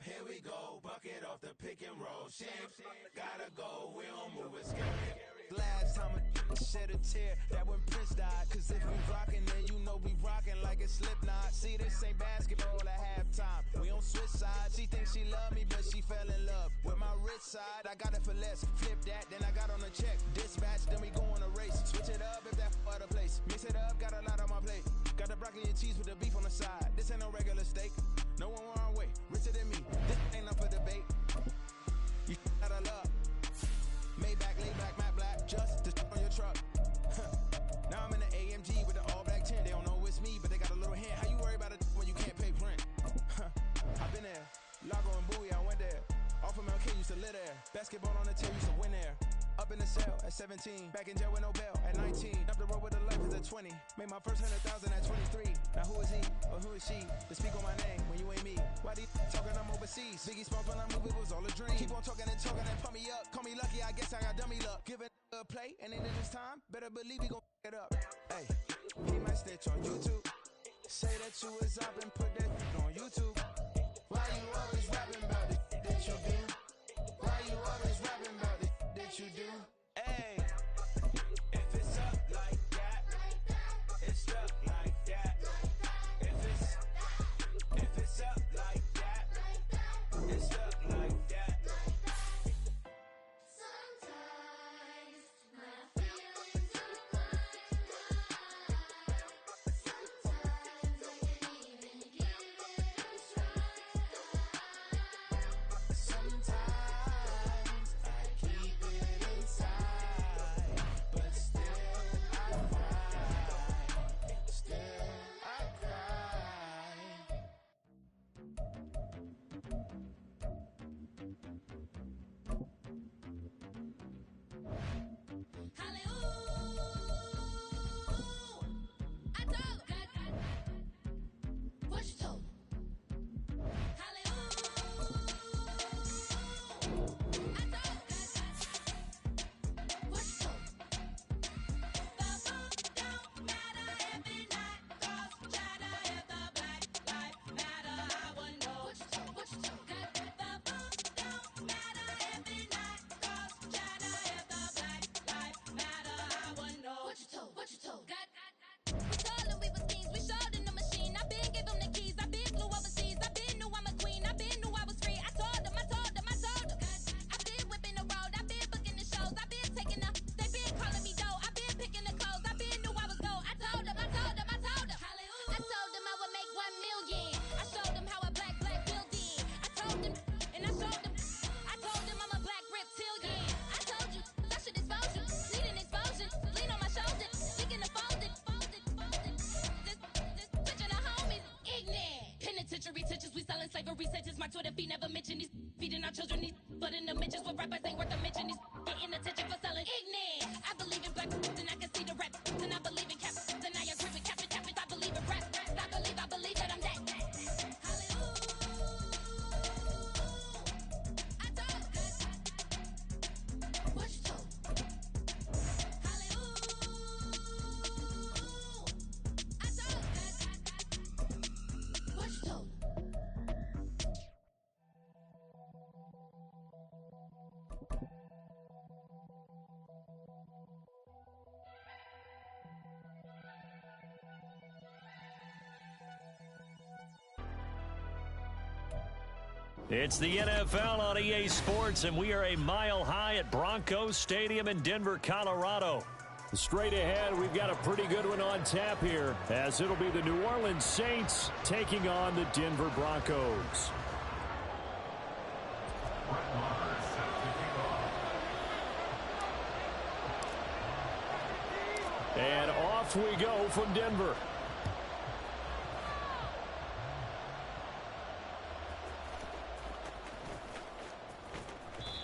[SPEAKER 5] Here we go, bucket off the pick and roll. Champs, gotta go, we don't move it scary. Last time a shed a tear, that when Prince died. Cause if we rockin', then you know we rockin' like a Slipknot. See, this ain't basketball at halftime. We don't switch sides. She thinks she love me, but she fell in love with my rich side. I got it for less. Flip that, then I got on a check. Dispatch, then we go on a race. Switch it up if that other place. Mix it up, got a lot on my plate. Got the broccoli and cheese with the beef on the side. This ain't no regular steak. No one wrong way, richer than me. This ain't up for debate. You out of luck. Maybach, lay back, matte black, just to on your truck. Now I'm in the AMG with the all black tint. They don't know it's me, but they got a little hint. How you worry about it when you can't pay rent? I've been there. Lago and Bowie, I went there. Off of MLK, used to live there. Basketball on the tail, used to win there. Up in the cell at 17. Back in jail with no bail at 19. Up the road with a life is at 20. Made my first 100,000 at 23. Now who is he or who is she to speak on my name when you ain't me? Why these talking I'm overseas? Biggie Smalls when I move, it was all a dream. Keep on talking and pump me up. Call me lucky, I guess I got dummy luck. Give it a play, and in this time, better believe we gon' it up. Hey, he might snitch on YouTube. Say that you was up and put that on YouTube. Why you always rapping about it that you do? Why you always rapping about it that you do? Hey, if it's up like that, it's stuck like that. If it's up like that, it's stuck like that.
[SPEAKER 9] Sometimes my feelings are blind. Sometimes I can't even give it a try.
[SPEAKER 5] Sometimes I keep it inside, but still I cry. Still I cry.
[SPEAKER 9] I told what you told. What you told? We told them we was kings, we showed in the machine. I been gave them the keys, I been flew overseas. I been knew I'm a queen, I been knew I was free. I told them. I been whipping the road, I been booking the shows. I been taking the, they been calling me dough. I been picking the clothes, I been knew I was gold. I told them. I told them I would make 1 million. I showed them how a black building. I told them, and I showed them. I told them I'm a black reptilian. I told you, I should expose you. Need an explosion, lean on my shoulder. Sticking the folded. This picture the homies, ignorant. Penitentiary teachers, we selling slavery sentences. My Twitter feed never mention these feeding our children. These but in the mentions with rappers ain't worth a mention. These getting attention for selling ignorant. I believe in black and I can see the rap. And I believe in cap. And I agree with cap. I believe in rap. I believe that I'm that. I told what you told. I told what you told.
[SPEAKER 7] It's the NFL on EA Sports, and we are a mile high at Broncos Stadium in Denver, Colorado. Straight ahead, we've got a pretty good one on tap here, as it'll be the New Orleans Saints taking on the Denver Broncos. And off we go from Denver.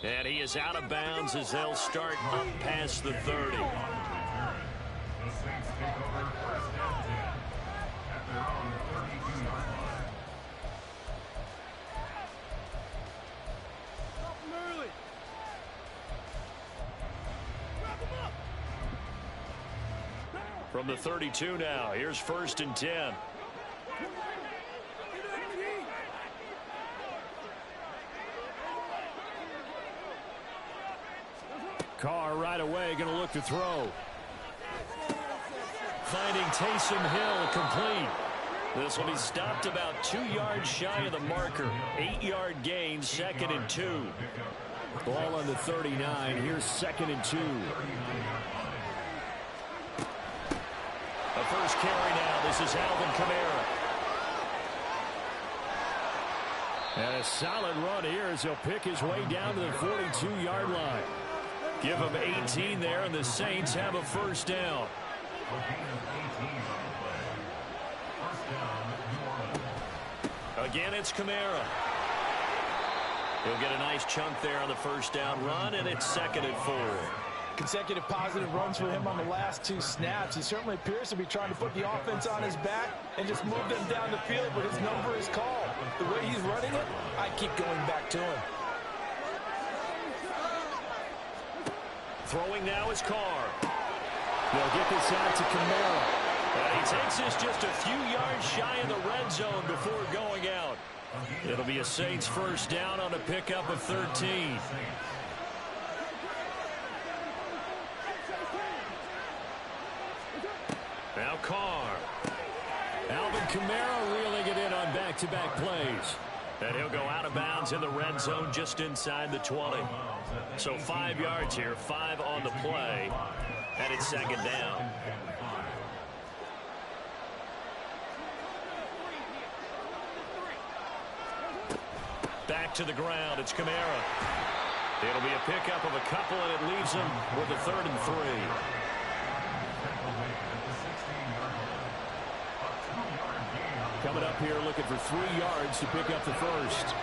[SPEAKER 7] And he is out of bounds as they'll start up past the 30.
[SPEAKER 6] The Saints take over first down 10 at their own 32-yard line.
[SPEAKER 7] From the 32 now, here's 1st and 10. Carr right away going to look to throw. Finding Taysom Hill complete. This will be stopped about 2 yards shy of the marker. 8-yard gain, 2nd and 2. Ball on the 39. Here's 2nd and 2. The first carry now. This is Alvin Kamara. And a solid run here as he'll pick his way down to the 42-yard line. Give him 18 there, and the Saints have a first down. Again, it's Kamara. He'll get a nice chunk there on the first down run, and it's 2nd and 4.
[SPEAKER 8] Consecutive positive runs for him on the last 2 snaps. He certainly appears to be trying to put the offense on his back and just move them down the field, but his number is called. The way he's running it, I keep going back to him.
[SPEAKER 7] Throwing now is Carr. They'll get this out to Kamara. And he takes this just a few yards shy of the red zone before going out. It'll be a Saints first down on a pickup of 13. Now Carr. Alvin Kamara reeling it in on back-to-back plays. And he'll go out of bounds in the red zone just inside the 20. So 5 yards here, 5 on the play. And it's 2nd down. Back to the ground, it's Kamara. It'll be a pickup of a couple, and it leaves him with a 3rd and 3. Coming up here looking for 3 yards to pick up the first.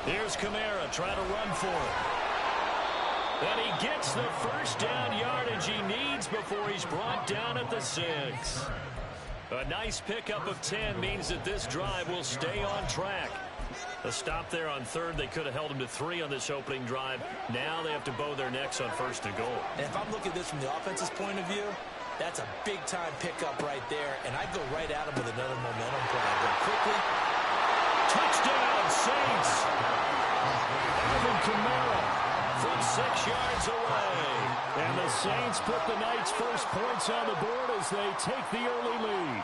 [SPEAKER 7] Here's Kamara trying to run for it. And he gets the first down yardage he needs before he's brought down at the 6. A nice pickup of 10 means that this drive will stay on track. A stop there on 3rd. They could have held him to 3 on this opening drive. Now they have to bow their necks on 1st and goal.
[SPEAKER 2] And if I'm looking at this from the offense's point of view, that's a big-time pickup right there, and I'd go right at him with another momentum play. I'd go quickly.
[SPEAKER 7] Touchdown, Saints! Alvin Kamara from 6 yards away. And the Saints put the Knights' first points on the board as they take the early lead.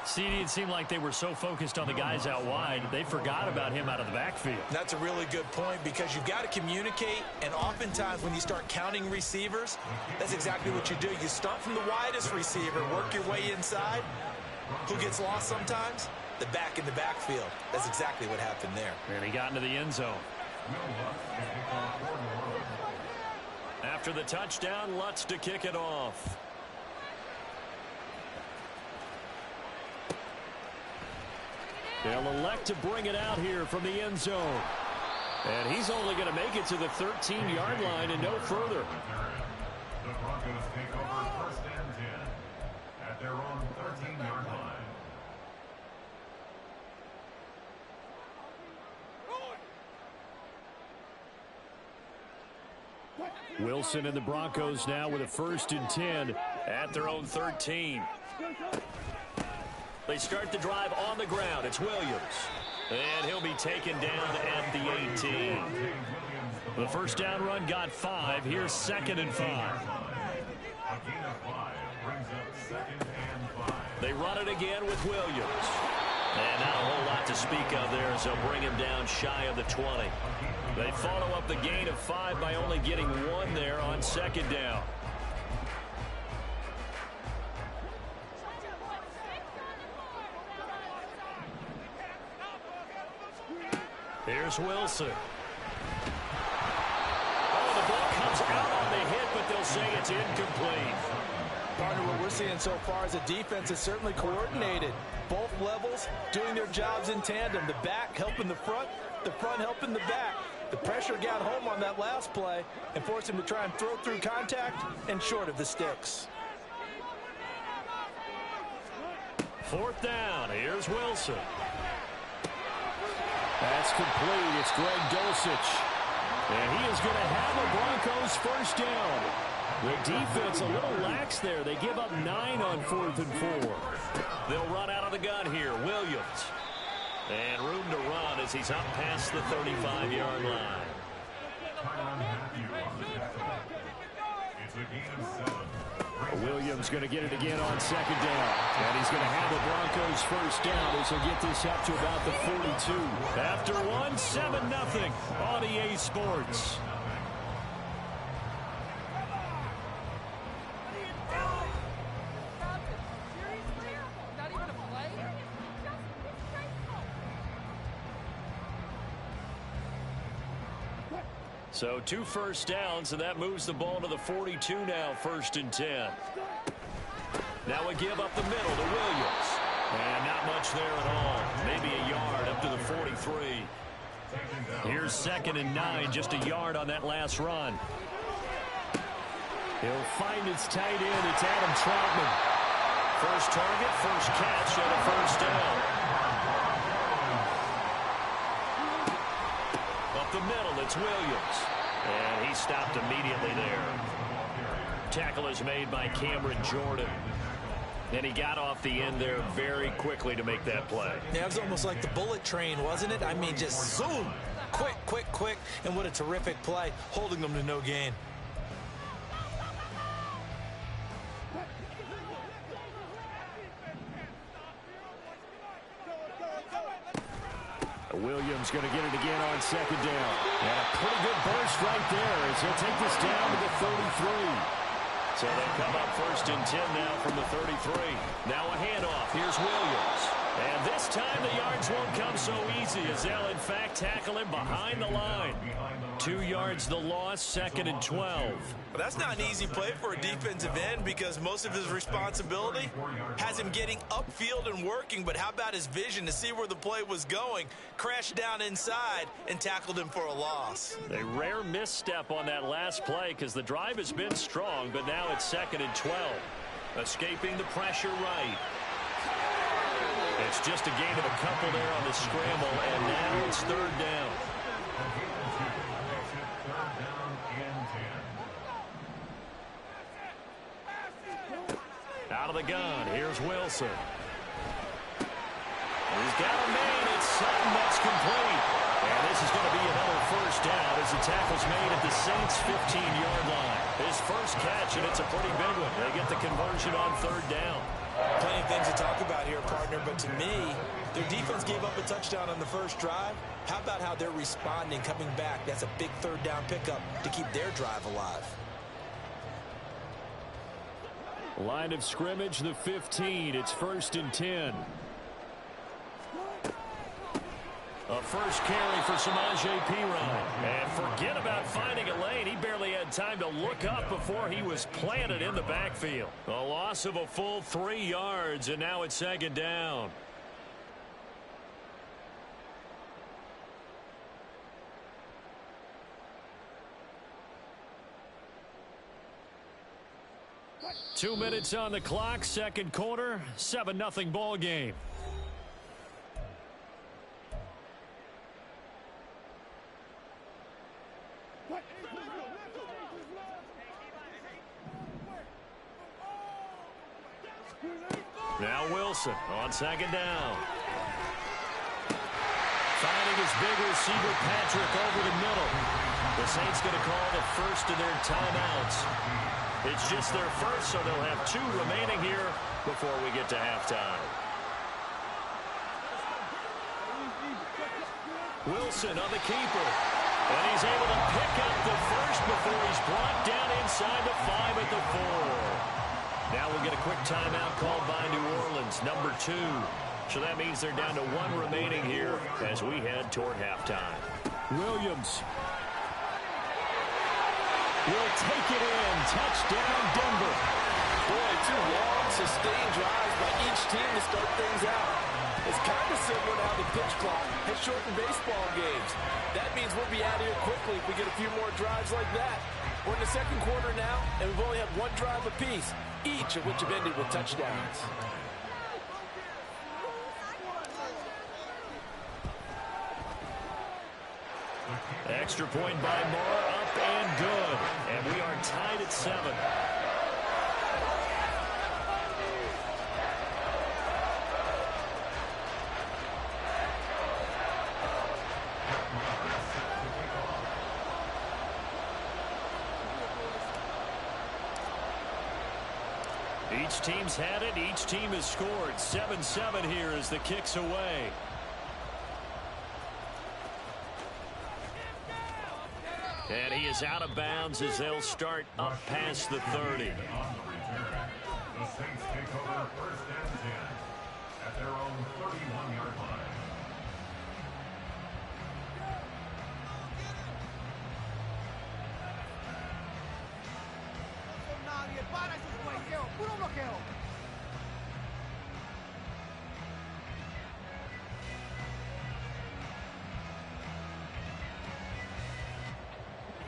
[SPEAKER 7] CD, it seemed like they were so focused on the guys out wide, they forgot about him out of the backfield.
[SPEAKER 2] That's a really good point because you've got to communicate, and oftentimes when you start counting receivers, that's exactly what you do. You start from the widest receiver, work your way inside. Who gets lost sometimes? The back in the backfield. That's exactly what happened there.
[SPEAKER 7] And he got into the end zone. After the touchdown, Lutz to kick it off. They'll elect to bring it out here from the end zone. And he's only going to make it to the 13-yard line and no further.
[SPEAKER 6] The Broncos take over 1st and 10 at their own 13-yard line.
[SPEAKER 7] Wilson and the Broncos now with a 1st and 10 at their own 13. They start the drive on the ground. It's Williams. And he'll be taken down at the 18. The first down run got 5. Here's 2nd and 5. They run it again with Williams. And not a whole lot to speak of there as they'll bring him down shy of the 20. They follow up the gain of 5 by only getting 1 there on 2nd down. Here's Wilson. Oh, the ball comes out on the hit, but they'll say it's incomplete.
[SPEAKER 8] Partner, what we're seeing so far is a defense is certainly coordinated. Both levels doing their jobs in tandem. The back helping the front helping the back. The pressure got home on that last play and forced him to try and throw through contact and short of the sticks.
[SPEAKER 7] Fourth down. Here's Wilson.
[SPEAKER 1] That's complete. It's Greg Dulcich. And he is going to have a Broncos first down. The defense a little lax there. They give up 9 on 4th and 4.
[SPEAKER 7] They'll run out of the gun here. Williams. And room to run as he's up past the 35-yard line.
[SPEAKER 6] It's a gain of 7.
[SPEAKER 1] Williams going to get it again on second down. And he's going to have the Broncos first down as he'll get this up to about the 42.
[SPEAKER 7] After one, 7-0. OddZziii Sports. So 2 first downs, and that moves the ball to the 42 now, 1st and 10. Now we give up the middle to Williams. And not much there at all. Maybe a yard up to the 43. Here's 2nd and 9, just a yard on that last run.
[SPEAKER 1] He'll find his tight end. It's Adam Troutman.
[SPEAKER 7] First target, first catch, and a first down. Up the middle, it's Williams. And he stopped immediately there. Tackle is made by Cameron Jordan. And he got off the end there very quickly to make that play.
[SPEAKER 2] Yeah, it was almost like the bullet train, wasn't it? I mean, just zoom. Quick, quick, quick. And what a terrific play, holding them to no gain.
[SPEAKER 1] Williams going to get it again on second down. And a pretty good burst right there as he'll take this down to the 33.
[SPEAKER 7] So they come up 1st and 10 now from the 33. Now a handoff. Here's Williams. And this time the yards won't come so easy as they'll in fact tackle him behind the line. 2 yards the loss, 2nd and 12.
[SPEAKER 8] Well, that's not an easy play for a defensive end because most of his responsibility has him getting upfield and working, but how about his vision to see where the play was going, crashed down inside, and tackled him for a loss.
[SPEAKER 7] A rare misstep on that last play because the drive has been strong, but now it's 2nd and 12. Escaping the pressure right. It's just a gain of a couple there on the scramble, and now it's 3rd down. Out of the gun, here's Wilson. He's got a man, it's Sutton, that's complete. And this is going to be another first down as the tackle's made at the Saints' 15-yard line. His first catch, and it's a pretty big one. They get the conversion on 3rd down.
[SPEAKER 2] Plenty of things to talk about here, partner, but to me, their defense gave up a touchdown on the first drive. How about how they're responding, coming back? That's a big 3rd down pickup to keep their drive alive.
[SPEAKER 1] Line of scrimmage, the 15. It's 1st and 10.
[SPEAKER 7] A first carry for Samaje Perine. And forget about finding a lane. He barely had time to look up before he was planted in the backfield. A loss of a full 3 yards, and now it's 2nd down.
[SPEAKER 1] Two minutes on the clock, 2nd quarter, 7-0 ball game.
[SPEAKER 7] Now Wilson on 2nd down. Finding his big receiver, Patrick, over the middle. The Saints going to call the first of their timeouts. It's just their first, so they'll have 2 remaining here before we get to halftime. Wilson on the keeper. And he's able to pick up the first before he's brought down inside the 5 at the 4. Now we'll get a quick timeout called by New Orleans. Number 2. So that means they're down to 1 remaining here as we head toward halftime.
[SPEAKER 1] Williams will take it in. Touchdown, Denver.
[SPEAKER 8] Boy, 2 long, sustained drives by each team to start things out. It's kind of similar to how the pitch clock has shortened baseball games. That means we'll be out of here quickly if we get a few more drives like that. We're in the second quarter now, and we've only had 1 drive apiece, each of which have ended with touchdowns.
[SPEAKER 7] Extra point by Moore, up and good. And we are tied at 7. Each team's had it. Each team has scored. 7-7 here as the kick's away. And he is out of bounds as they'll start up past the 30.
[SPEAKER 6] On the return, the Saints take over 1st and 10 at their own 31-yard line.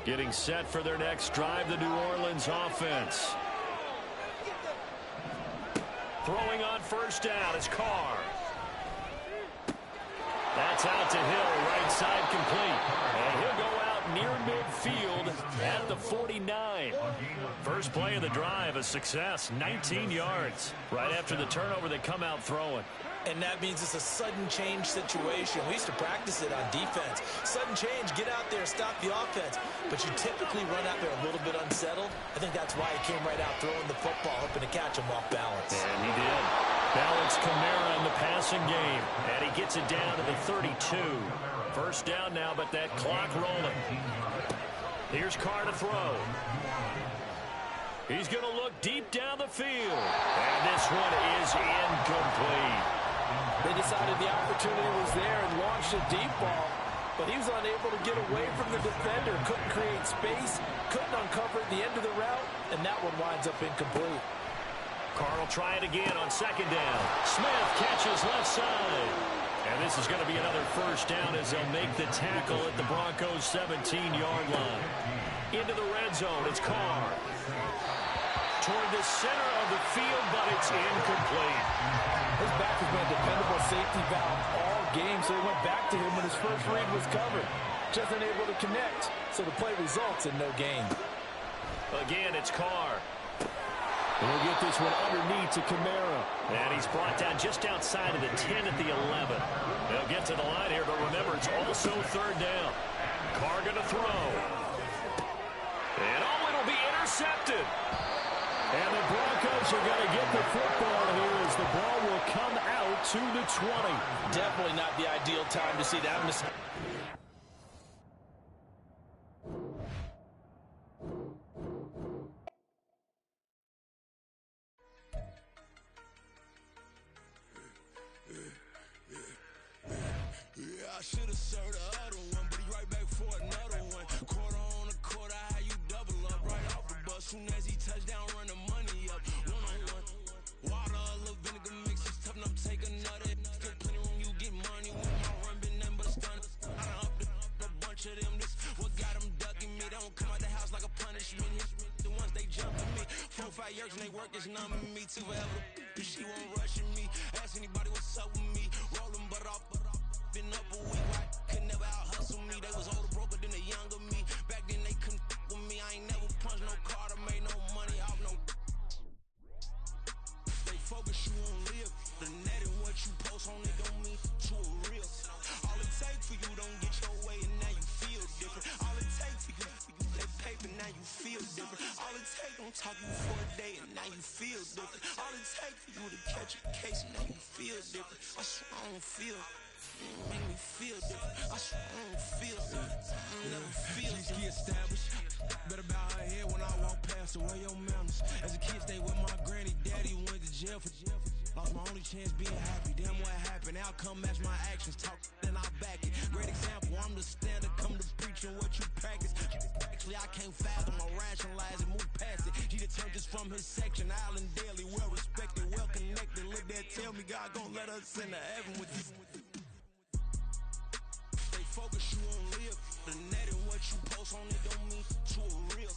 [SPEAKER 7] Getting set for their next drive, the New Orleans offense. Throwing on 1st down is Carr. That's out to Hill, right side complete. And he'll go out near midfield at the 49. First play of the drive, a success, 19 yards. Right after the turnover, they come out throwing.
[SPEAKER 2] And that means it's a sudden change situation. We used to practice it on defense. Sudden change, get out there, stop the offense. But you typically run out there a little bit unsettled. I think that's why he came right out throwing the football, hoping to catch him off balance.
[SPEAKER 7] And he did. Balance Kamara in the passing game. And he gets it down to the 32. First down now, but that clock rolling. Here's Carr to throw. He's going to look deep down the field. And this one is incomplete.
[SPEAKER 8] They decided the opportunity was there and launched a deep ball, but he was unable to get away from the defender, couldn't create space, couldn't uncover the end of the route, and that one winds up incomplete.
[SPEAKER 7] Carr will try it again on 2nd down. Smith catches left side. And this is going to be another first down as they'll make the tackle at the Broncos' 17-yard line. Into the red zone, it's Carr. Toward the center of the field, but it's incomplete.
[SPEAKER 8] His back has been a dependable safety valve all game, so he went back to him when his first read was covered. Just unable to connect, so the play results in no gain.
[SPEAKER 7] Again, it's Carr. And we'll get this one underneath to Kamara. And he's brought down just outside of the 10 at the 11. They'll get to the line here, but remember, it's also 3rd down. Carr going to throw. And it'll be intercepted. And the Broncos are going to get the football here as the ball will come out to the 20.
[SPEAKER 8] Definitely not the ideal time to see that mistake.
[SPEAKER 5] I should have served the other one, but he right back for another one. Quarter on a quarter, how you double up right off the bus. Soon as he touch down, run the money up. 1-on-1. Water, a little vinegar mix, it's tough enough to take another. Get plenty room, you get money. With my run, been nothing but a stun. I done upped a bunch of them. This what got them ducking me. They don't come out the house like a punishment. The ones they jumping me. 4 or 5 years and they work is numbing me. Too forever. She won't rushing me. Ask anybody what's up with me. Rolling butt off. Been up a week, right? Could never out hustle me. They was older, broker than the younger me. Back then they couldn't with me. I ain't never punched no card or made no money off no. They focus you on live. The net and what you post on it don't mean to a real. All it takes for you don't get your way and now you feel different. All it takes for you that paper now you feel different. All it takes don't talk you for a day and now you feel different. All it takes for you to catch a case and now you feel different. I swear I don't feel. Make me feel different. I swear I don't feel different. I never feel different. Established. Better bow her head when I walk past the way your manners. As a kid, stay with my granny. Daddy went to jail for Lost my only chance being happy. Damn, what happened? Outcome match my actions. Talk, then I back it. Great example, I'm the standard. Come to preaching what you practice. Actually, I can't fathom or rationalize and move past it. He turned this from his section. Island daily, well respected, well connected. Look there, tell me God gon' let us into heaven with you. Stay focused, you won't live. The net and what you post on it don't mean to a real.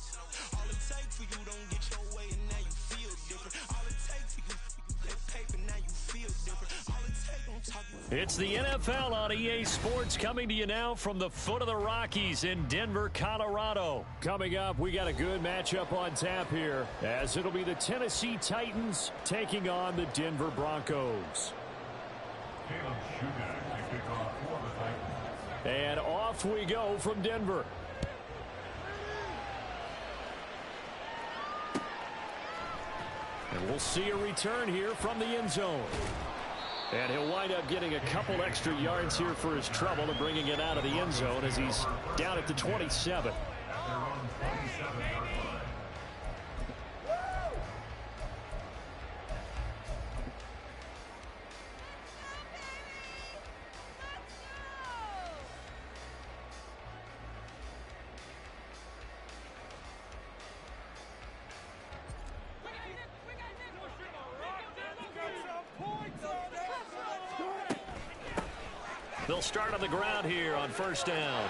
[SPEAKER 5] All it takes for you don't get your way and now you feel different. All it takes for you that paper, now you feel different. All it takes don't talk.
[SPEAKER 7] It's the NFL on EA Sports, coming to you now from the foot of the Rockies in Denver, Colorado. Coming up, we got a good matchup on tap here, as it'll be the Tennessee Titans taking on the Denver Broncos.
[SPEAKER 6] Caleb Shudak to kick off for the Titans.
[SPEAKER 7] And off we go from Denver. And we'll see a return here from the end zone. And he'll wind up getting a couple extra yards here for his trouble and bringing it out of the end zone as he's down at the 27.
[SPEAKER 6] At their own 27-yard line.
[SPEAKER 7] They'll start on the ground here on first down. And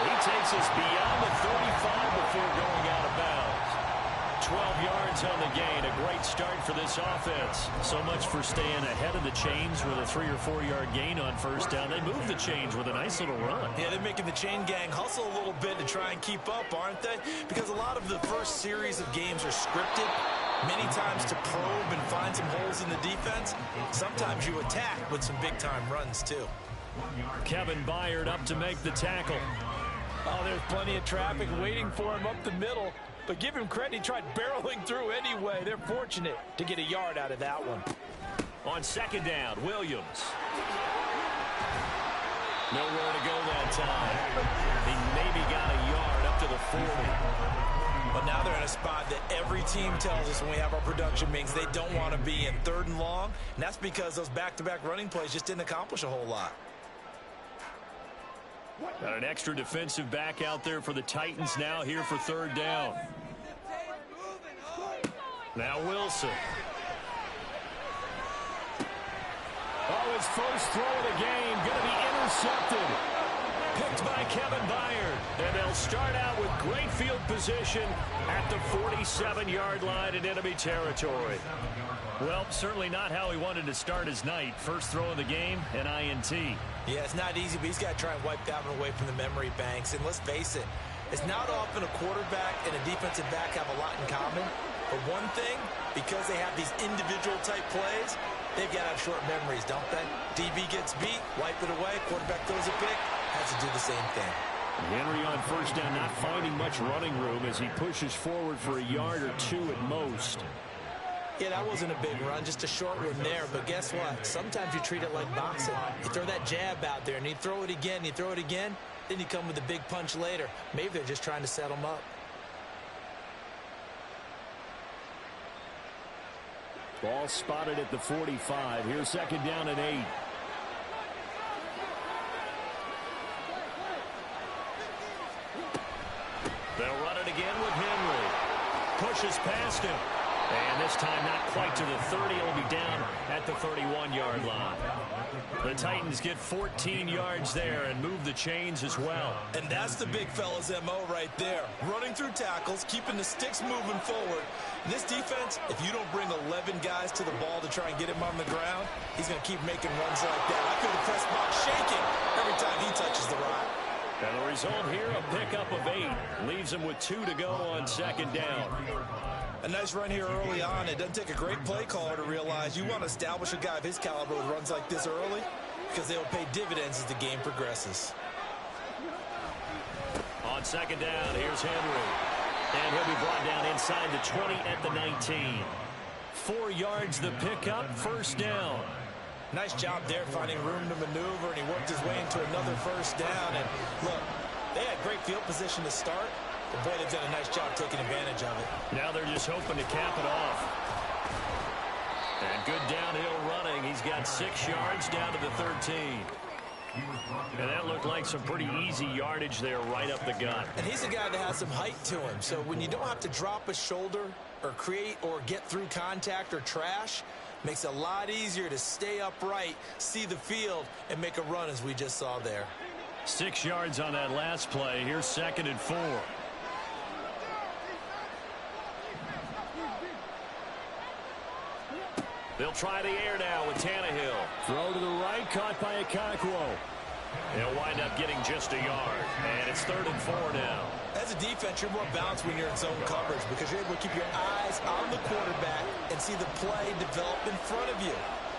[SPEAKER 7] he takes us beyond the 35 before going out of bounds. 12 yards on the gain. A great start for this offense. So much for staying ahead of the chains with a 3 or 4 yard gain on first down. They move the chains with a nice little run.
[SPEAKER 2] Yeah, they're making the chain gang hustle a little bit to try and keep up, aren't they? Because a lot of the first series of games are scripted. Many times to probe and find some holes in the defense. Sometimes you attack with some big-time runs, too.
[SPEAKER 7] Kevin Byard up to make the tackle.
[SPEAKER 8] Oh, there's plenty of traffic waiting for him up the middle. But give him credit, he tried barreling through anyway. They're fortunate to get a yard out of that one.
[SPEAKER 7] On second down, Williams. Nowhere to go that time. He maybe got a yard up to the 40.
[SPEAKER 2] But now they're in a spot that every team tells us when we have our production meetings they don't want to be in, 3rd and long. And that's because those back-to-back running plays just didn't accomplish a whole lot.
[SPEAKER 7] Got an extra defensive back out there for the Titans now here for 3rd down. Now Wilson. Oh, his first throw of the game going to be intercepted. Picked by Kevin Byard. And they'll start out with great field position at the 47-yard line in enemy territory. Well, certainly not how he wanted to start his night. First throw of the game, an INT.
[SPEAKER 2] Yeah, it's not easy, but he's got to try and wipe that one away from the memory banks. And let's face it, it's not often a quarterback and a defensive back have a lot in common. But one thing, because they have these individual type plays, they've got to have short memories, don't they? DB gets beat, wipe it away, quarterback throws a pick, has to do the same thing.
[SPEAKER 7] Henry on first down, not finding much running room as he pushes forward for a yard or 2 at most.
[SPEAKER 2] Yeah, that wasn't a big run, just a short one there. But guess what? Sometimes you treat it like boxing. You throw that jab out there, and you throw it again, then you come with a big punch later. Maybe they're just trying to set them up.
[SPEAKER 7] Ball spotted at the 45. Here's second down and 8. They'll run it again with Henry. Pushes past him. And this time not quite to the 30. It'll be down at the 31-yard line. The Titans get 14 yards there and move the chains as well.
[SPEAKER 2] And that's the big fella's MO right there. Running through tackles, keeping the sticks moving forward. And this defense, if you don't bring 11 guys to the ball to try and get him on the ground, he's going to keep making runs like that. I feel the press box shaking every time he touches the rock.
[SPEAKER 7] And the result here, a pickup of 8. Leaves him with 2 to go on second down.
[SPEAKER 2] A nice run here early on. It doesn't take a great play caller to realize you want to establish a guy of his caliber with runs like this early because they will pay dividends as the game progresses.
[SPEAKER 7] On second down, here's Henry. And he'll be brought down inside the 20 at the 19. 4 yards the pickup, first down.
[SPEAKER 2] Nice job there finding room to maneuver, and he worked his way into another first down. And look, they had great field position to start. But boy, they've done a nice job taking advantage of it.
[SPEAKER 7] Now they're just hoping to cap it off. And good downhill running. He's got 6 yards down to the 13. And that looked like some pretty easy yardage there right up the gut.
[SPEAKER 2] And he's a guy that has some height to him. So when you don't have to drop a shoulder or create or get through contact or trash, makes it a lot easier to stay upright, see the field, and make a run as we just saw there.
[SPEAKER 7] 6 yards on that last play. Here's 2nd and 4. They'll try the air now with Tannehill. Throw to the right, caught by Okonkwo. They'll wind up getting just a yard. And it's 3rd and 4 now.
[SPEAKER 2] As a defense, you're more balanced when you're in zone coverage because you're able to keep your eyes on the quarterback and see the play develop in front of you.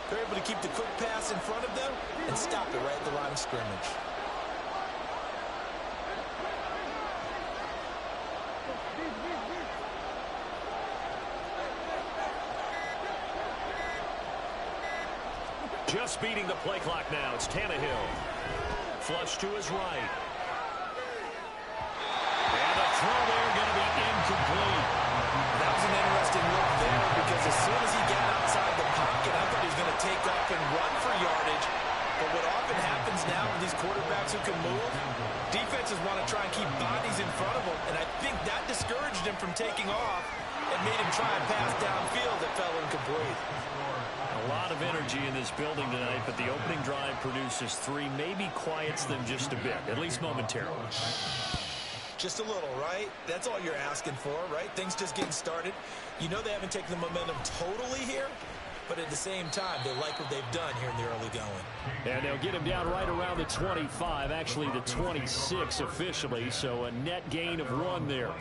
[SPEAKER 2] They're able to keep the quick pass in front of them and stop it right at the line of scrimmage.
[SPEAKER 7] Just beating the play clock now. It's Tannehill. Flush to his right. And the throw there going to be incomplete.
[SPEAKER 2] That was an interesting look there because as soon as he got outside the pocket, I thought he was going to take off and run for yardage. But what often happens now with these quarterbacks who can move, defenses want to try and keep bodies in front of them. And I think that discouraged him from taking off and made him try and pass downfield that fell incomplete.
[SPEAKER 7] A lot of energy in this building tonight, but the opening drive produces 3, maybe quiets them just a bit, at least momentarily.
[SPEAKER 2] Just a little, right? That's all you're asking for, right? Things just getting started. You know they haven't taken the momentum totally here, but at the same time, they like what they've done here in the early going.
[SPEAKER 7] And they'll get him down right around the 25, actually the 26 officially, so a net gain of 1 there.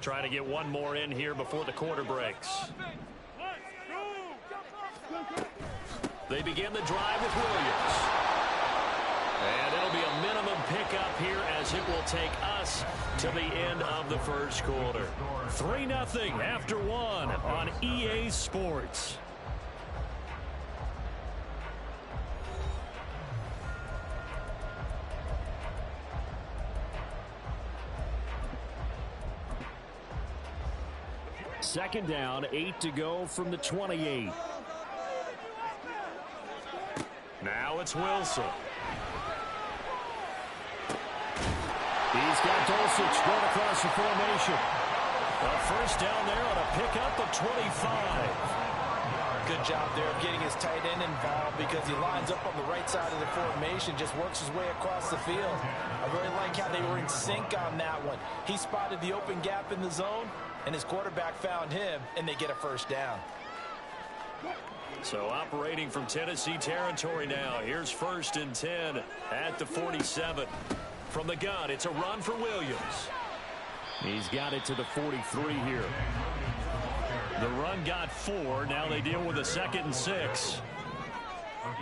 [SPEAKER 7] Trying to get one more in here before the quarter breaks. They begin the drive with Williams. And it'll be a minimum pickup here as it will take us to the end of the first quarter. 3-0 after 1 on EA Sports. Second down, 8 to go from the 28. Now it's Wilson. He's got Dulcich going across the formation. A first down there on a pickup of 25.
[SPEAKER 2] Good job there of getting his tight end involved because he lines up on the right side of the formation, just works his way across the field. I really like how they were in sync on that one. He spotted the open gap in the zone, and his quarterback found him, and they get a first down.
[SPEAKER 7] So operating from Tennessee territory now. Here's 1st and 10 at the 47. From the gun, it's a run for Williams. He's got it to the 43 here. The run got 4. Now they deal with a 2nd and 6.
[SPEAKER 6] A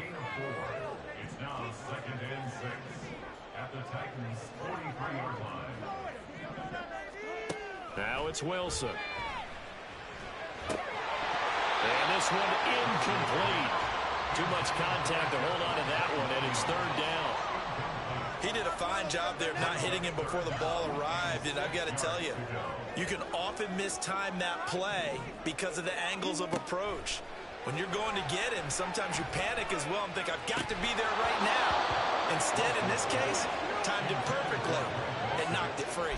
[SPEAKER 6] gain of 4. It's now 2nd and 6 at the Titans' 43-yard line.
[SPEAKER 7] Now it's Wilson. And this one incomplete. Too much contact to hold on to that one, and it's 3rd down.
[SPEAKER 2] He did a fine job there of not hitting him before the ball arrived, and I've got to tell you, you can often mistime that play because of the angles of approach. When you're going to get him, sometimes you panic as well and think, I've got to be there right now. Instead, in this case, timed it perfectly and knocked it free.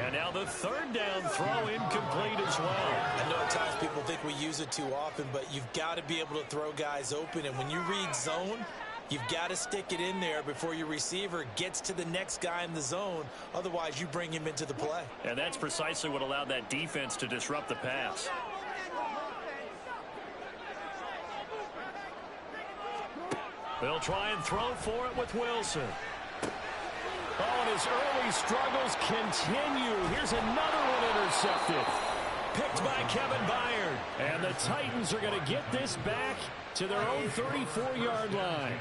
[SPEAKER 7] And now the 3rd down throw incomplete as well.
[SPEAKER 2] I know at times people think we use it too often, but you've got to be able to throw guys open. And when you read zone, you've got to stick it in there before your receiver gets to the next guy in the zone. Otherwise, you bring him into the play.
[SPEAKER 7] And that's precisely what allowed that defense to disrupt the pass. They'll try and throw for it with Wilson. Oh, and his early struggles continue. Here's another one intercepted. Picked by Kevin Byard. And the Titans are going to get this back to their own 34-yard line.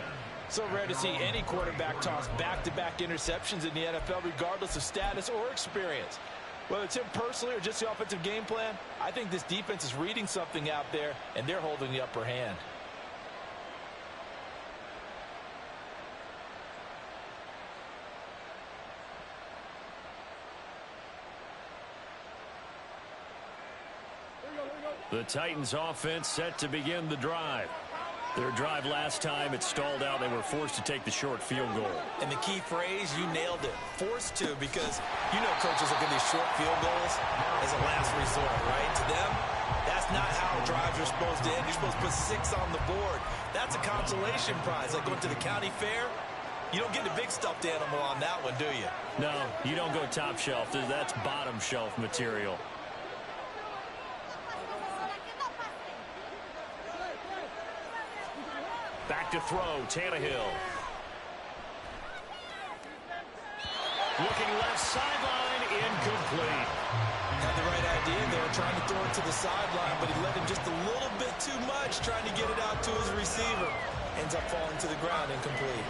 [SPEAKER 8] So rare to see any quarterback toss back-to-back interceptions in the NFL, regardless of status or experience. Whether it's him personally or just the offensive game plan, I think this defense is reading something out there, and they're holding the upper hand.
[SPEAKER 7] The Titans offense set to begin the drive. Their drive last time, it stalled out. They were forced to take the short field goal.
[SPEAKER 2] And the key phrase, you nailed it. Forced to, because you know coaches look at these short field goals as a last resort, right? To them, that's not how drives are supposed to end. You're supposed to put 6 on the board. That's a consolation prize. Like going to the county fair, you don't get the big stuffed animal on that one, do you?
[SPEAKER 7] No, you don't go top shelf. That's bottom shelf material. Back to throw, Tannehill. Looking left sideline, incomplete.
[SPEAKER 2] Had the right idea there, trying to throw it to the sideline, but he let him just a little bit too much, trying to get it out to his receiver. Ends up falling to the ground, incomplete.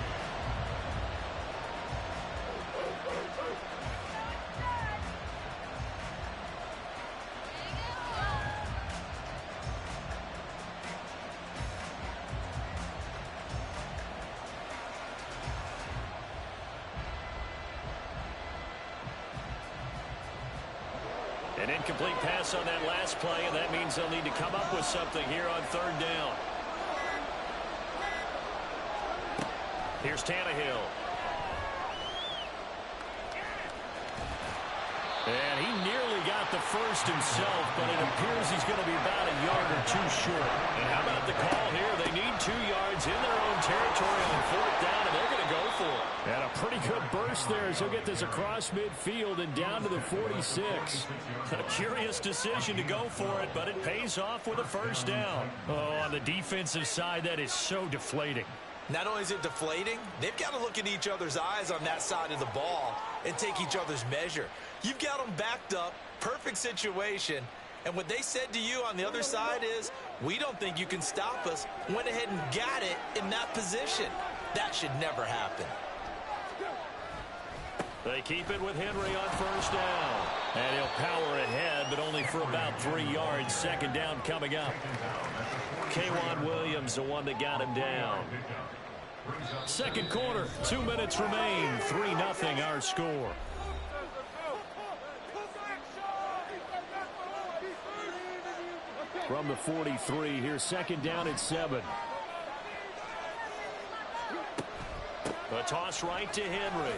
[SPEAKER 7] An incomplete pass on that last play, and that means they'll need to come up with something here on 3rd down. Here's Tannehill. And he nearly got the first himself, but it appears he's going to be about a yard or 2 short. And how about the call here? They need 2 yards in their own territory on 4th down, and they're going to go for it. And a pretty good burst there as he'll get this across midfield and down to the 46. A curious decision to go for it, but it pays off with a 1st down. Oh, on the defensive side, that is so deflating.
[SPEAKER 2] Not only is it deflating, they've got to look in each other's eyes on that side of the ball and take each other's measure. You've got them backed up, perfect situation, and what they said to you on the other side is, we don't think you can stop us. Went ahead and got it in that position. That should never happen.
[SPEAKER 7] They keep it with Henry on 1st down. And he'll power ahead, but only for about 3 yards. 2nd down coming up. K'Wan Williams, the one that got him down. 2nd quarter, 2 minutes remain. 3-0 our score. From the 43, here's 2nd down at 7. A toss right to Henry.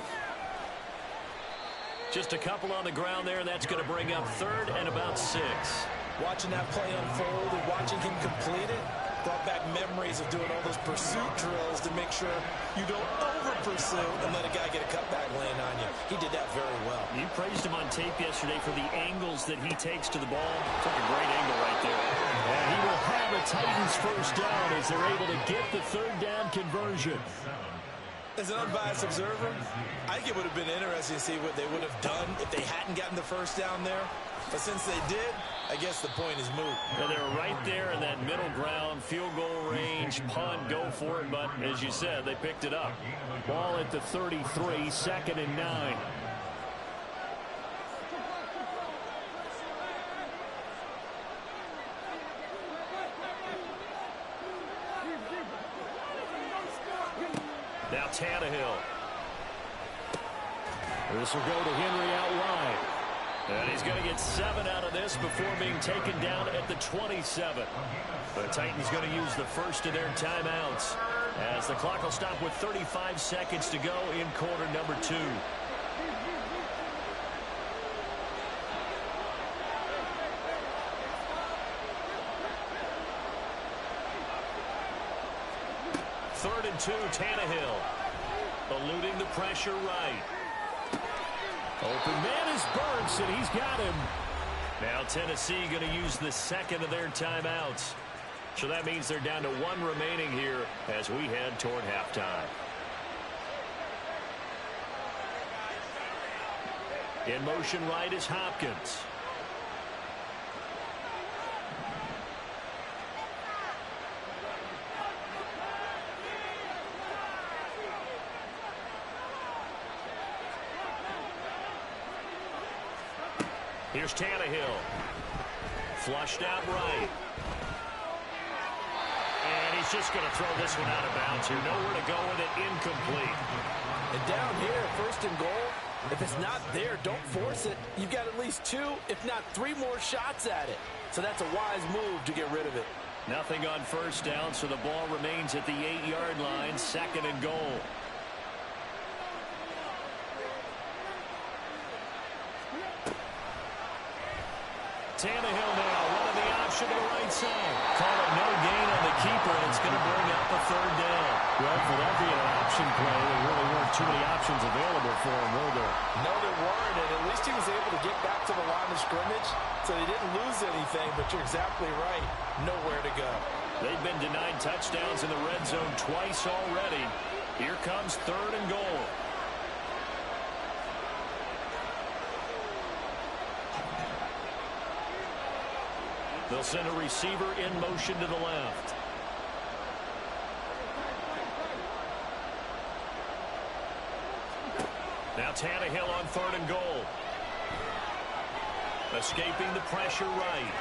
[SPEAKER 7] Just a couple on the ground there, and that's going to bring up 3rd and about 6.
[SPEAKER 2] Watching that play unfold and watching him complete it brought back memories of doing all those pursuit drills to make sure you don't over-pursue and let a guy get a cutback land on you. He did that very well.
[SPEAKER 7] You praised him on tape yesterday for the angles that he takes to the ball. Took a great angle right there. And he will have a Titans 1st down as they're able to get the 3rd down conversion.
[SPEAKER 2] As an unbiased observer, I think it would have been interesting to see what they would have done if they hadn't gotten the 1st down there. But since they did, I guess the point is moot.
[SPEAKER 7] Well, they're right there in that middle ground, field goal range, punt, go for it. But as you said, they picked it up. Ball at the 33, 2nd and 9. Now Tannehill. This will go to Henry out wide. And he's going to get 7 out of this before being taken down at the 27. The Titans going to use the first of their timeouts as the clock will stop with 35 seconds to go in quarter number 2. Third and 2, Tannehill. Eluding the pressure right. Open man is Burns, and he's got him. Now Tennessee going to use the 2nd of their timeouts. So that means they're down to 1 remaining here as we head toward halftime. In motion right is Hopkins. Here's Tannehill. Flushed out right. And he's just going to throw this one out of bounds here. Nowhere to go with it. Incomplete.
[SPEAKER 2] And down here, 1st and goal,
[SPEAKER 8] If it's not there, don't force it. You've got at least 2, if not 3 more shots at it. So that's a wise move to get rid of it.
[SPEAKER 7] Nothing on first down, so the ball remains at the 8-yard line, 2nd and goal. Tannehill now running the option to the right side. Call it no gain on the keeper, and it's going to bring up a 3rd down.
[SPEAKER 4] Well, for that being an option play, there really weren't too many options available for him, were there?
[SPEAKER 8] No, there weren't, and at least he was able to get back to the line of scrimmage, so he didn't lose anything, but you're exactly right. Nowhere to go.
[SPEAKER 7] They've been denied touchdowns in the red zone twice already. Here comes 3rd and goal. They'll send a receiver in motion to the left. Now Tannehill on 3rd and goal. Escaping the pressure right.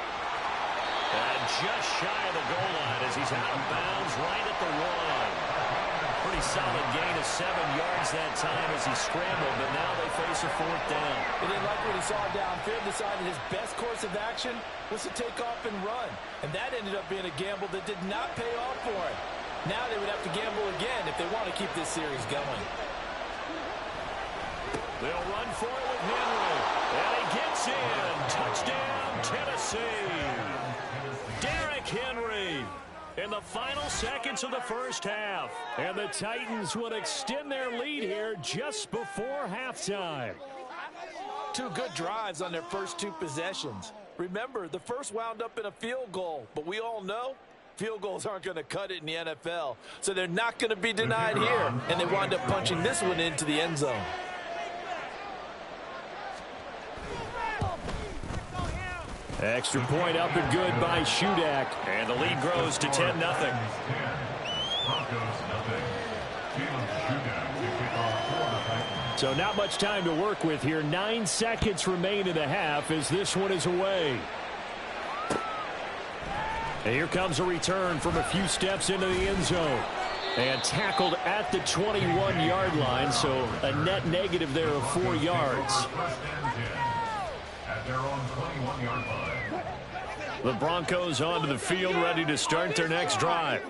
[SPEAKER 7] And just shy of the goal line as he's out of bounds right at the 1. Pretty solid gain of 7 yards that time as he scrambled, but now they face a 4th down.
[SPEAKER 8] He didn't like what he saw downfield, decided his best course of action was to take off and run. And that ended up being a gamble that did not pay off for him. Now they would have to gamble again if they want to keep this series going.
[SPEAKER 7] They'll run for it with Henry. And he gets in. Touchdown, Tennessee. Derrick Henry in the final seconds of the first half. And the Titans would extend their lead here just before halftime.
[SPEAKER 8] 2 good drives on their first 2 possessions. Remember, the first wound up in a field goal, but we all know field goals aren't going to cut it in the NFL. So they're not going to be denied here, and they wind up punching this one into the end zone.
[SPEAKER 7] Extra point up and good by Shudak. And the lead grows to 10-0. So not much time to work with here. 9 seconds remain in the half as this one is away. And here comes a return from a few steps into the end zone. And tackled at the 21-yard line, so a net negative there of 4 yards. At their own 21-yard line. The Broncos onto the field, ready to start their next drive.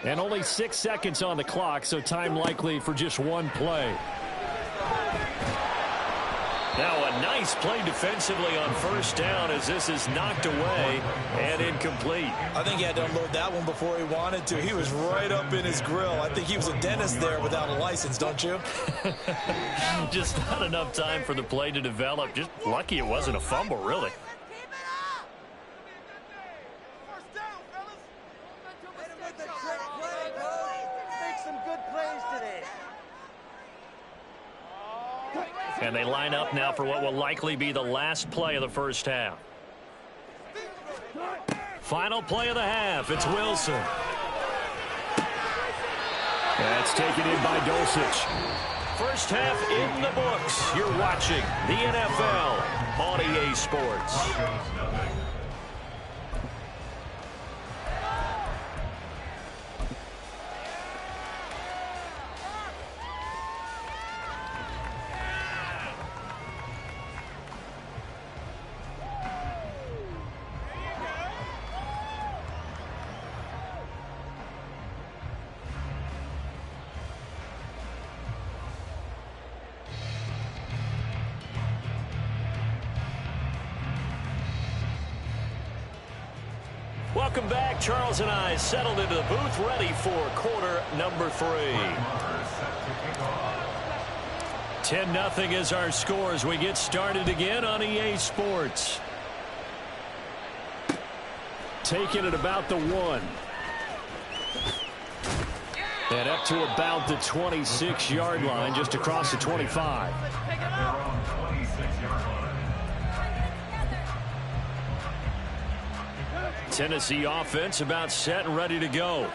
[SPEAKER 7] And only 6 seconds on the clock, so time likely for just 1 play. Now a nice play defensively on first down as this is knocked away and incomplete.
[SPEAKER 2] I think he had to unload that one before he wanted to. He was right up in his grill. I think he was a dentist there without a license, don't you?
[SPEAKER 7] Just not enough time for the play to develop. Just lucky it wasn't a fumble, really. And they line up now for what will likely be the last play of the first half. Final play of the half. It's Wilson. That's taken in by Dulcich. First half in the books. You're watching the NFL on EA Sports. Welcome back. Charles and I settled into the booth, ready for quarter number 3. 10-0 is our score as we get started again on EA Sports. Taking it about the 1. And up to about the 26-yard line, just across the 25. Tennessee offense about set and ready to go.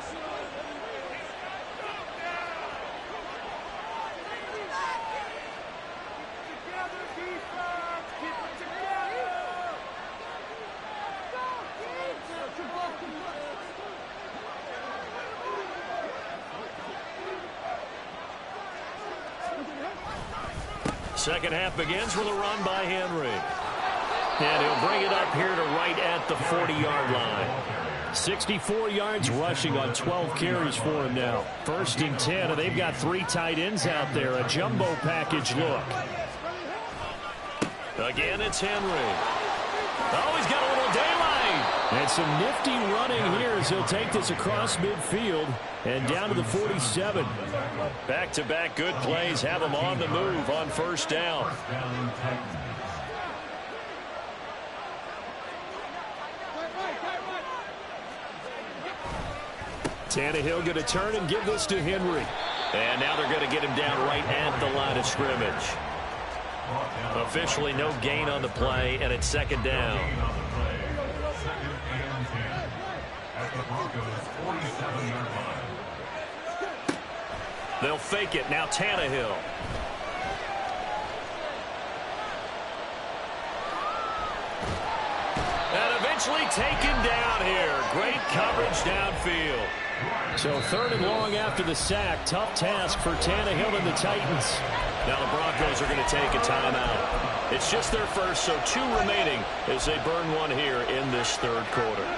[SPEAKER 7] second half begins with a run by Henry. And he'll bring it up here to right at the 40-yard line. 64 yards rushing on 12 carries for him now. 1st and 10, and they've got 3 tight ends out there. A jumbo package look. Again, it's Henry. Oh, he's got a little daylight. And some nifty running here as he'll take this across midfield and down to the 47. Back-to-back good plays have him on the move on 1st down. Tannehill going to turn and give this to Henry. And now they're going to get him down right at the line of scrimmage. Officially no gain on the play, and it's 2nd down. They'll fake it. Now Tannehill. And eventually taken down here. Great coverage downfield. So 3rd and long after the sack. Tough task for Tannehill and the Titans. Now the Broncos are going to take a timeout. It's just their first, so 2 remaining as they burn one here in this 3rd quarter.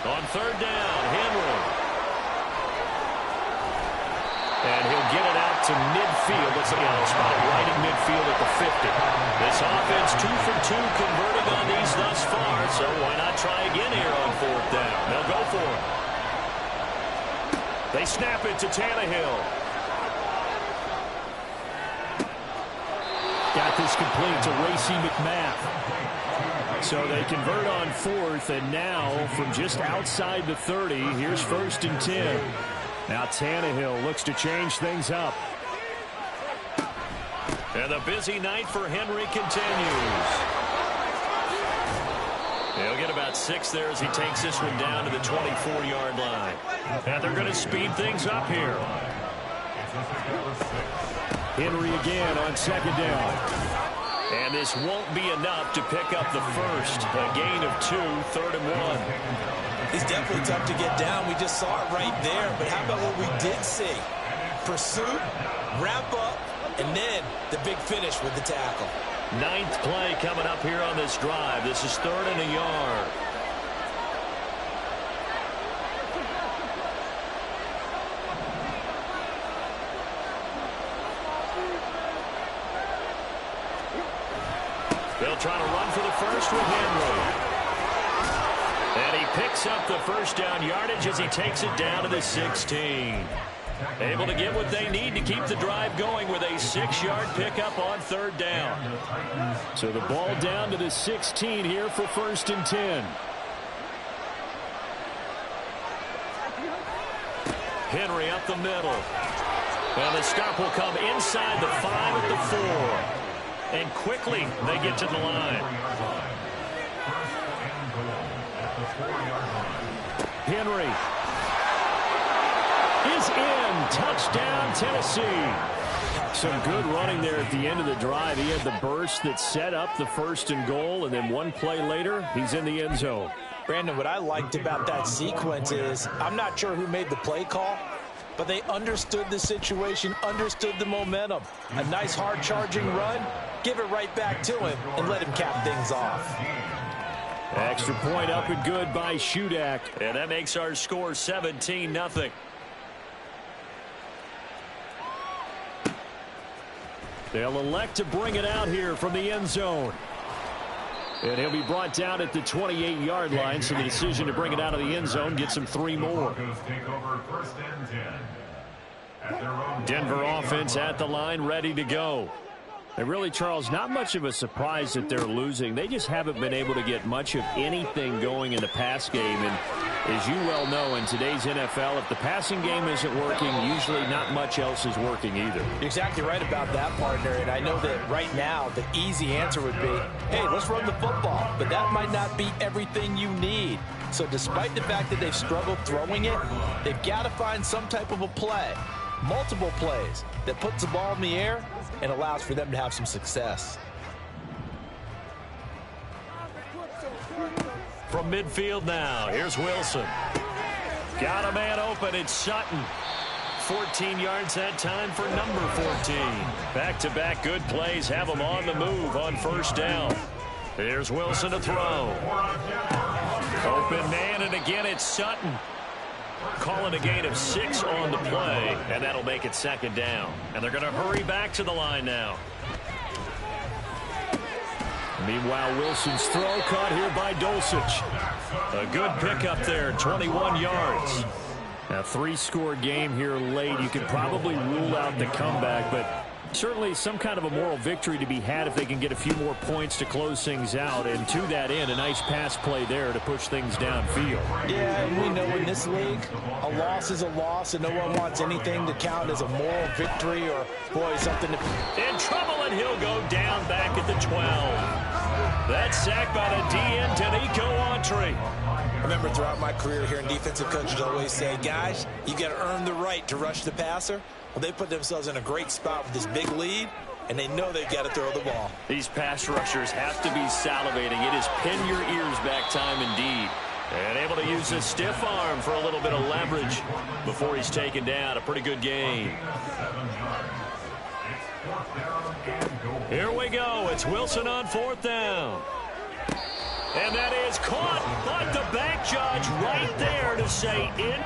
[SPEAKER 7] On 3rd down, Henry. And he'll get it out to midfield. Let's see, spotted right in midfield at the 50. This offense 2 for 2 converting on these thus far, so why not try again here on 4th down? They'll go for it. They snap it to Tannehill. Got this complete to Racey McMath. So they convert on 4th, and now from just outside the 30, here's 1st and 10. Now Tannehill looks to change things up. And the busy night for Henry continues. He'll get about 6 there as he takes this one down to the 24-yard line. And they're going to speed things up here. Henry again on 2nd down. And this won't be enough to pick up the first. A gain of 2, 3rd and 1.
[SPEAKER 2] He's definitely tough to get down. We just saw it right there. But how about what we did see? Pursuit, wrap up, and then the big finish with the tackle.
[SPEAKER 7] 9th play coming up here on this drive. This is 3rd and a yard. They'll try to run for the first with Henry. And he picks up the 1st down yardage as he takes it down to the 16. Able to get what they need to keep the drive going with a 6-yard pickup on 3rd down. So the ball down to the 16 here for 1st and 10. Henry up the middle. And the stop will come inside the 5 at the 4. And quickly they get to the line. Henry is in. Touchdown, Tennessee. Some good running there at the end of the drive. He had the burst that set up the 1st and goal, and then 1 play later, he's in the end zone.
[SPEAKER 2] Brandon, what I liked about that sequence is I'm not sure who made the play call, but they understood the situation, understood the momentum. A nice hard-charging run, give it right back to him, and let him cap things off.
[SPEAKER 7] Extra point up and good by Shudak. And that makes our score 17-0. They'll elect to bring it out here from the end zone. And he'll be brought down at the 28-yard line, so the decision to bring it out of the end zone gets him 3 more. Denver offense at the line, ready to go. And really, Charles, not much of a surprise that they're losing. They just haven't been able to get much of anything going in the pass game. And as you well know, in today's NFL, if the passing game isn't working, usually not much else is working either.
[SPEAKER 2] You're exactly right about that, partner. And I know that right now the easy answer would be, hey, let's run the football. But that might not be everything you need. So despite the fact that they've struggled throwing it, they've got to find some type of a play, multiple plays, that puts the ball in the air and allows for them to have some success.
[SPEAKER 7] From midfield now, here's Wilson. Got a man open. It's Sutton. 14 yards that time for number 14. Back-to-back good plays have him on the move on first down. Here's Wilson to throw. Open man, and again it's Sutton. Calling a gain of 6 on the play, and that'll make it second down. And they're going to hurry back to the line now. Meanwhile, Wilson's throw caught here by Dulcich. A good pickup there, 21 yards. A 3-score game here late. You could probably rule out the comeback, but certainly some kind of a moral victory to be had if they can get a few more points to close things out. And to that end, a nice pass play there to push things downfield.
[SPEAKER 2] Yeah, and we know in this league, a loss is a loss, and no one wants anything to count as a moral victory or, boy, something to...
[SPEAKER 7] In trouble, and he'll go down back at the 12. That's sacked by the DN, Tanico Autry.
[SPEAKER 2] I remember throughout my career hearing defensive coaches always say, guys, you got to earn the right to rush the passer. Well, they put themselves in a great spot with this big lead, and they know they've got to throw the ball.
[SPEAKER 7] These pass rushers have to be salivating. It is pin your ears back time indeed. And able to use his stiff arm for a little bit of leverage before he's taken down. A pretty good game. Here we go. It's Wilson on 4th down. And that is caught, but the back judge right there to say in.